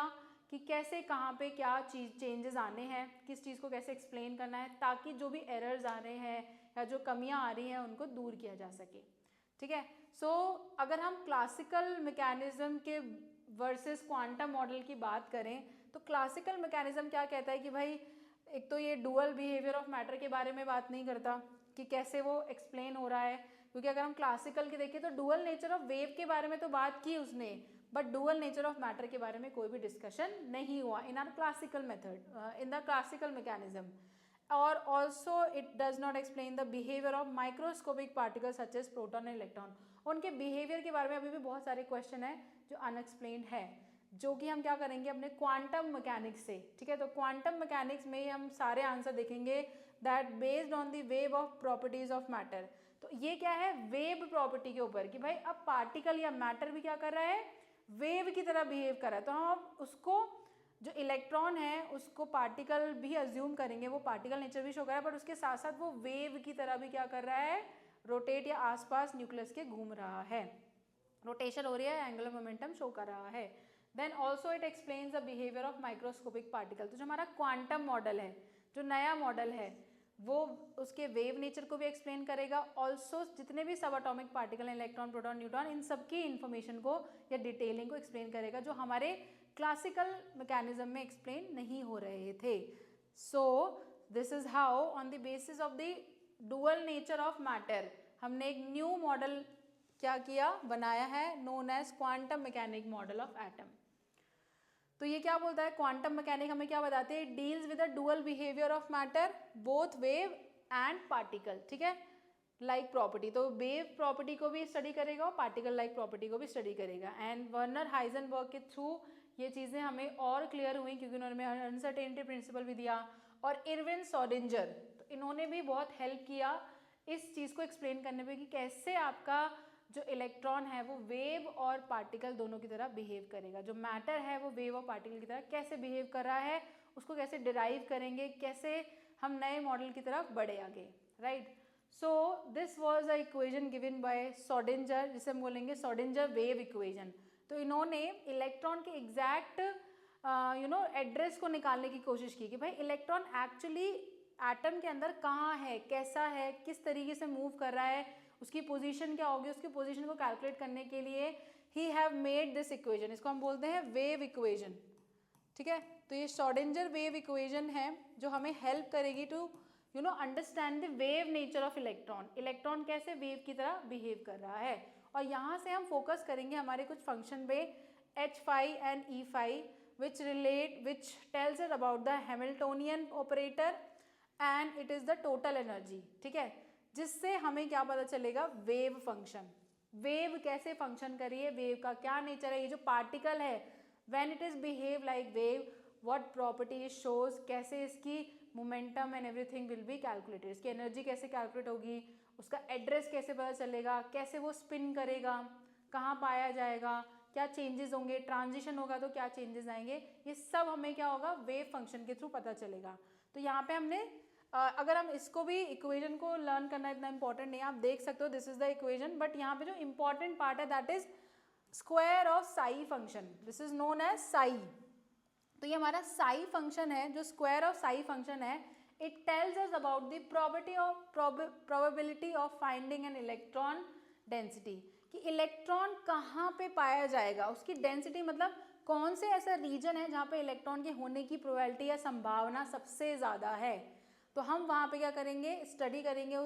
कि कैसे कहाँ पे क्या चीज़ चेंजेस आने हैं, किस चीज़ को कैसे एक्सप्लेन करना है, ताकि जो भी एरर्स आ रहे हैं या जो कमियाँ आ रही हैं उनको दूर किया जा सके। ठीक है, सो अगर हम क्लासिकल मैकेनिज्म के वर्सेस क्वांटम मॉडल की बात करें तो क्लासिकल मैकेनिज्म क्या कहता है कि भाई एक तो ये डुअल बिहेवियर ऑफ मैटर के बारे में बात नहीं करता कि कैसे वो एक्सप्लेन हो रहा है, क्योंकि अगर हम क्लासिकल की देखें तो डुअल नेचर ऑफ वेव के बारे में तो बात की उसने, but dual nature of matter के बारे में कोई भी डिस्कशन नहीं हुआ in our classical method, in the classical mechanism. और also it does not explain the behaviour of microscopic particle such as proton and electron. उनके बिहेवियर के बारे में अभी भी बहुत सारे क्वेश्चन है जो अनएक्सप्लेन्ड है, जो कि हम क्या करेंगे अपने क्वांटम मैकेनिक्स से। ठीक है, तो क्वांटम मैकेनिक्स में हम सारे आंसर देखेंगे that based on the wave of properties of matter. तो ये क्या है, वेव प्रॉपर्टी के ऊपर कि भाई अब पार्टिकल या मैटर भी क्या कर रहा है, वेव की तरह बिहेव कर रहा है। तो हम उसको जो इलेक्ट्रॉन है उसको पार्टिकल भी अज्यूम करेंगे, वो पार्टिकल नेचर भी शो कर रहा है, बट उसके साथ साथ वो वेव की तरह भी क्या कर रहा है, रोटेट या आसपास न्यूक्लियस के घूम रहा है, रोटेशन हो रही है, एंगुलर मोमेंटम शो कर रहा है। Then also it explains the behaviour of microscopic particle. तो जो हमारा क्वांटम मॉडल है, जो नया मॉडल है, वो उसके वेव नेचर को भी एक्सप्लेन करेगा, ऑल्सो जितने भी सब एटॉमिक पार्टिकल हैं, इलेक्ट्रॉन, प्रोटॉन, न्यूट्रॉन, इन सबकी इन्फॉर्मेशन को या डिटेलिंग को एक्सप्लेन करेगा जो हमारे क्लासिकल मैकेनिज्म में एक्सप्लेन नहीं हो रहे थे। So this is how on the basis of the dual nature of matter हमने एक न्यू मॉडल क्या किया, बनाया है, known as quantum mechanic model of atom. तो ये क्या बोलता है, क्वांटम मैकेनिक हमें क्या बताते हैं, deals with the dual behaviour of matter both wave and particle, ठीक है, लाइक प्रॉपर्टी। तो वेव प्रॉपर्टी को भी स्टडी करेगा और पार्टिकल लाइक प्रॉपर्टी को भी स्टडी करेगा। एंड वर्नर हाइजेनबर्ग के थ्रू ये चीज़ें हमें और क्लियर हुई क्योंकि उन्होंने हमें अनसर्टेनिटी प्रिंसिपल भी दिया, और इरविन सोडिंजर, तो इन्होंने भी बहुत हेल्प किया इस चीज़ को एक्सप्लेन करने में कि कैसे आपका जो इलेक्ट्रॉन है वो वेव और पार्टिकल दोनों की तरह बिहेव करेगा, जो मैटर है वो वेव और पार्टिकल की तरह कैसे बिहेव कर रहा है, उसको कैसे डिराइव करेंगे, कैसे हम नए मॉडल की तरफ बढ़े आगे, right. So this was a equation given by Schrodinger, जिसे हम बोलेंगे सोडिंजर वेव इक्वेशन। तो इन्होंने इलेक्ट्रॉन के एग्जैक्ट एड्रेस को निकालने की कोशिश की कि भाई इलेक्ट्रॉन एक्चुअली एटम के अंदर कहाँ है, कैसा है, किस तरीके से मूव कर रहा है, उसकी पोजीशन क्या होगी, उसकी पोजीशन को कैलकुलेट करने के लिए he have made this equation, इसको हम बोलते हैं वेव इक्वेशन, ठीक है। तो ये श्रोडिंगर वेव इक्वेशन है जो हमें हेल्प करेगी to understand the wave nature of electron, electron कैसे वेव की तरह बिहेव कर रहा है। और यहाँ से हम फोकस करेंगे हमारे कुछ फंक्शन पे H5 and E5 which tells us about the Hamiltonian operator and it is the total energy, ठीक है, जिससे हमें क्या पता चलेगा, वेव फंक्शन, वेव कैसे फंक्शन करी है, वेव का क्या नेचर है, ये जो पार्टिकल है when it is behave like wave what property is shows, कैसे इसकी momentum and everything will be calculated, इसकी एनर्जी कैसे कैलकुलेट होगी, उसका एड्रेस कैसे पता चलेगा, कैसे वो स्पिन करेगा, कहाँ पाया जाएगा, क्या चेंजेस होंगे, ट्रांजिशन होगा तो क्या चेंजेस आएंगे, ये सब हमें क्या होगा, वेव फंक्शन के थ्रू पता चलेगा। तो यहाँ पे हमने अगर हम इसको भी इक्वेशन को लर्न करना इतना इंपॉर्टेंट नहीं है, आप देख सकते हो this is the equation, but यहाँ पे जो इंपॉर्टेंट पार्ट है that is square of psi function, this is known as psi. तो ये हमारा साई फंक्शन है, जो स्क्वायर ऑफ साई फंक्शन है, it tells us about the probability of finding an electron density, कि इलेक्ट्रॉन कहाँ पे पाया जाएगा, उसकी डेंसिटी मतलब कौन से ऐसा रीजन है जहाँ पे इलेक्ट्रॉन के होने की प्रोबेबिलिटी या संभावना सबसे ज़्यादा है। तो हम वहाँ पे क्या करेंगे, स्टडी करेंगे,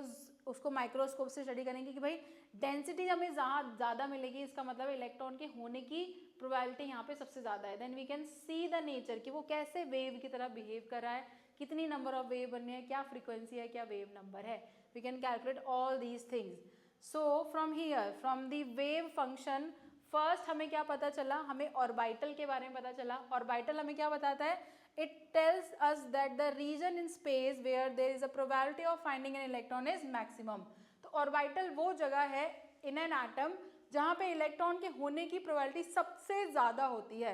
उसको माइक्रोस्कोप से स्टडी करेंगे कि भाई डेंसिटी हमें ज़्यादा मिलेगी, इसका मतलब इलेक्ट्रॉन के होने की प्रोबेबिलिटी यहाँ पे सबसे ज़्यादा है। Then we can see the nature कि वो कैसे वेव की तरह बिहेव कर रहा है, कितनी नंबर ऑफ वेव बनने हैं, क्या फ्रीक्वेंसी है, क्या वेव नंबर है, we can calculate all these things. So from here, from the wave function, first हमें क्या पता चला, हमें ऑर्बिटल के बारे में पता चला। ऑर्बिटल हमें क्या बताता है, it tells us that the region in space where there is a probability of finding an electron is maximum। तो ऑर्बिटल वो जगह है in an atom जहाँ पे इलेक्ट्रॉन के होने की प्रोबेबिलिटी सबसे ज़्यादा होती है।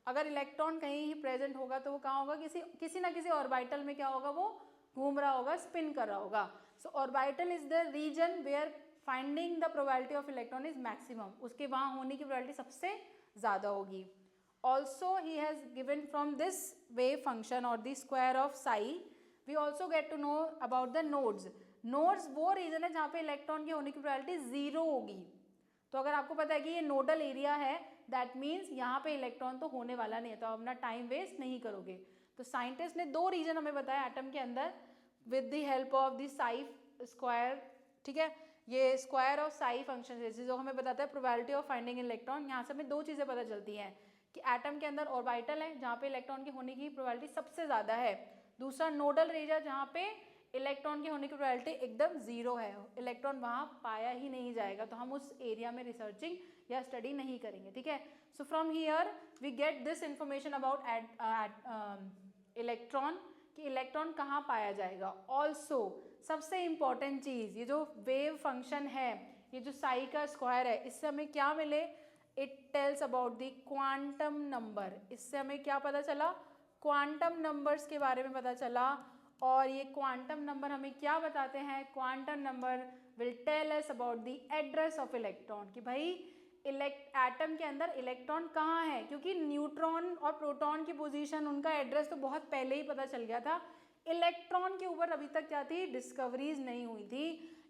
अगर इलेक्ट्रॉन कहीं ही प्रेजेंट होगा तो वो कहाँ होगा, किसी ना किसी ऑर्बिटल में क्या होगा, वो घूम रहा होगा, स्पिन कर रहा होगा। So orbital is the region where finding the probability of electron is maximum, उसके वहाँ होने की प्रोबेबिलिटी सबसे ज़्यादा होगी। Also he has given from this wave function or the square of psi, we also get to know about the nodes। nodes वो रीजन है जहाँ पे इलेक्ट्रॉन की होने की प्रोबेबिलिटी जीरो होगी। तो अगर आपको पता है कि ये नोडल एरिया है, दैट मीन्स यहाँ पे इलेक्ट्रॉन तो होने वाला नहीं है, तो आप अपना टाइम वेस्ट नहीं करोगे। तो साइंटिस्ट ने दो रीजन हमें बताया एटम के अंदर with the help of the Sai square, ठीक है, ये स्क्वायर ऑफ साई फंक्शन जो हमें बताता है प्रोबेबिलिटी ऑफ फाइंडिंग इलेक्ट्रॉन। यहाँ से हमें दो चीज़ें पता चलती हैं कि एटम के अंदर ऑर्बिटल है जहाँ पे इलेक्ट्रॉन के होने की प्रोबेबिलिटी सबसे ज़्यादा है, दूसरा नोडल रीजन जहाँ पे इलेक्ट्रॉन के होने की प्रोबेबिलिटी एकदम जीरो है, इलेक्ट्रॉन वहाँ पाया ही नहीं जाएगा, तो हम उस एरिया में रिसर्चिंग या स्टडी नहीं करेंगे, ठीक है। So from here we get this information about electron, कि इलेक्ट्रॉन कहाँ पाया जाएगा। ऑल्सो सबसे इम्पॉर्टेंट चीज़, ये जो वेव फंक्शन है, ये जो साई का स्क्वायर है, इससे हमें क्या मिले, it tells about the quantum number. इससे हमें क्या पता चला, क्वांटम नंबर्स के बारे में पता चला। और ये क्वांटम नंबर हमें क्या बताते हैं, quantum number will tell us about the address of electron, कि भाई एटम के अंदर इलेक्ट्रॉन कहाँ है, क्योंकि न्यूट्रॉन और प्रोटॉन की पोजीशन, उनका एड्रेस तो बहुत पहले ही पता चल गया था। इलेक्ट्रॉन के ऊपर अभी तक क्या थी, डिस्कवरीज नहीं हुई थी।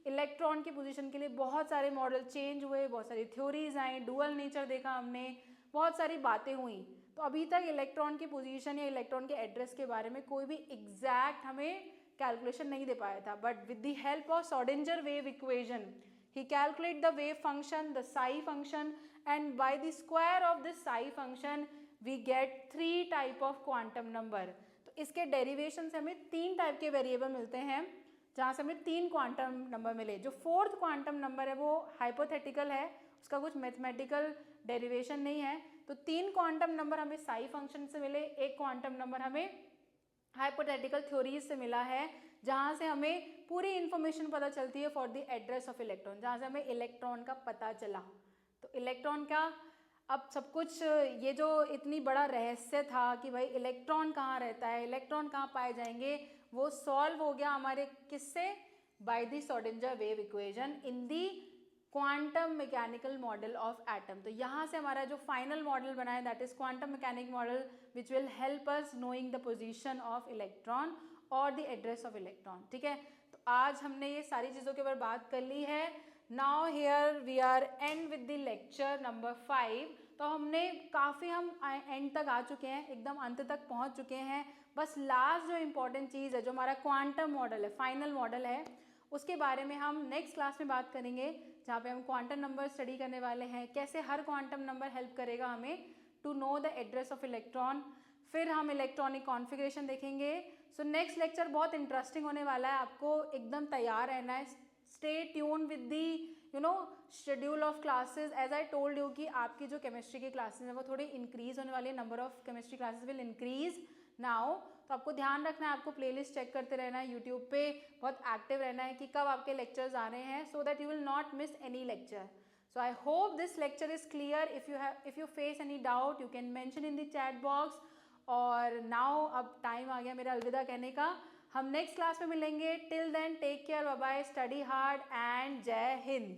इलेक्ट्रॉन की पोजीशन के लिए बहुत सारे मॉडल चेंज हुए, बहुत सारी थ्योरीज आई, डुअल नेचर देखा हमने, बहुत सारी बातें हुई। तो अभी तक इलेक्ट्रॉन की पोजीशन या इलेक्ट्रॉन के एड्रेस के बारे में कोई भी एग्जैक्ट हमें कैलकुलेशन नहीं दे पाया था। But with the help of Schrodinger wave equation he calculate the wave function, the psi function, and by the square of this psi function we get 3 type of quantum number। तो इसके डेरिवेशन से हमें 3 टाइप के वेरिएबल मिलते हैं, जहाँ से हमें 3 क्वांटम नंबर मिले। जो 4th क्वांटम नंबर है वो हाइपोथेटिकल है, उसका कुछ मैथमेटिकल डेरिवेशन नहीं है। तो 3 क्वांटम नंबर हमें साई फंक्शन से मिले, एक क्वांटम नंबर हमें हाइपोथेटिकल थ्योरीज से मिला है, जहाँ से हमें पूरी इन्फॉर्मेशन पता चलती है for the address of electron, जहाँ से हमें इलेक्ट्रॉन का पता चला। तो इलेक्ट्रॉन का अब सब कुछ, ये जो इतनी बड़ा रहस्य था कि भाई इलेक्ट्रॉन कहाँ रहता है, इलेक्ट्रॉन कहाँ पाए जाएंगे, वो सॉल्व हो गया हमारे किससे, by the Schrodinger wave equation in the quantum mechanical model of atom. तो यहाँ से हमारा जो फाइनल मॉडल बना है that is quantum mechanic model which will help us knowing the position of electron और द एड्रेस ऑफ इलेक्ट्रॉन। ठीक है, तो आज हमने ये सारी चीज़ों के ऊपर बात कर ली है। Now here we are end with the lecture number 5। तो हमने काफ़ी, हम एंड तक आ चुके हैं, एकदम अंत तक पहुंच चुके हैं। बस लास्ट जो इम्पॉर्टेंट चीज़ है, जो हमारा क्वांटम मॉडल है, फाइनल मॉडल है, उसके बारे में हम नेक्स्ट क्लास में बात करेंगे, जहाँ पे हम क्वांटम नंबर स्टडी करने वाले हैं, कैसे हर क्वांटम नंबर हेल्प करेगा हमें to know the address of electron. फिर हम इलेक्ट्रॉनिक कॉन्फ़िगरेशन देखेंगे। सो नेक्स्ट लेक्चर बहुत इंटरेस्टिंग होने वाला है, आपको एकदम तैयार रहना है। Stay tune with the schedule of classes. As I told you कि आपकी जो केमिस्ट्री की क्लासेस हैं वो थोड़ी इंक्रीज होने वाली है, number of chemistry classes will increase now. तो आपको ध्यान रखना है, आपको प्लेलिस्ट चेक करते रहना है, यूट्यूब पे बहुत एक्टिव रहना है कि कब आपके लेक्चर्स आ रहे हैं, so that you will not miss any lecture. So I hope this lecture is clear. If you face any doubt you can mention in the chat box. और नाउ अब टाइम आ गया मेरा अलविदा कहने का। हम नेक्स्ट क्लास में मिलेंगे। Till then take care, bye bye, study hard and जय हिंद।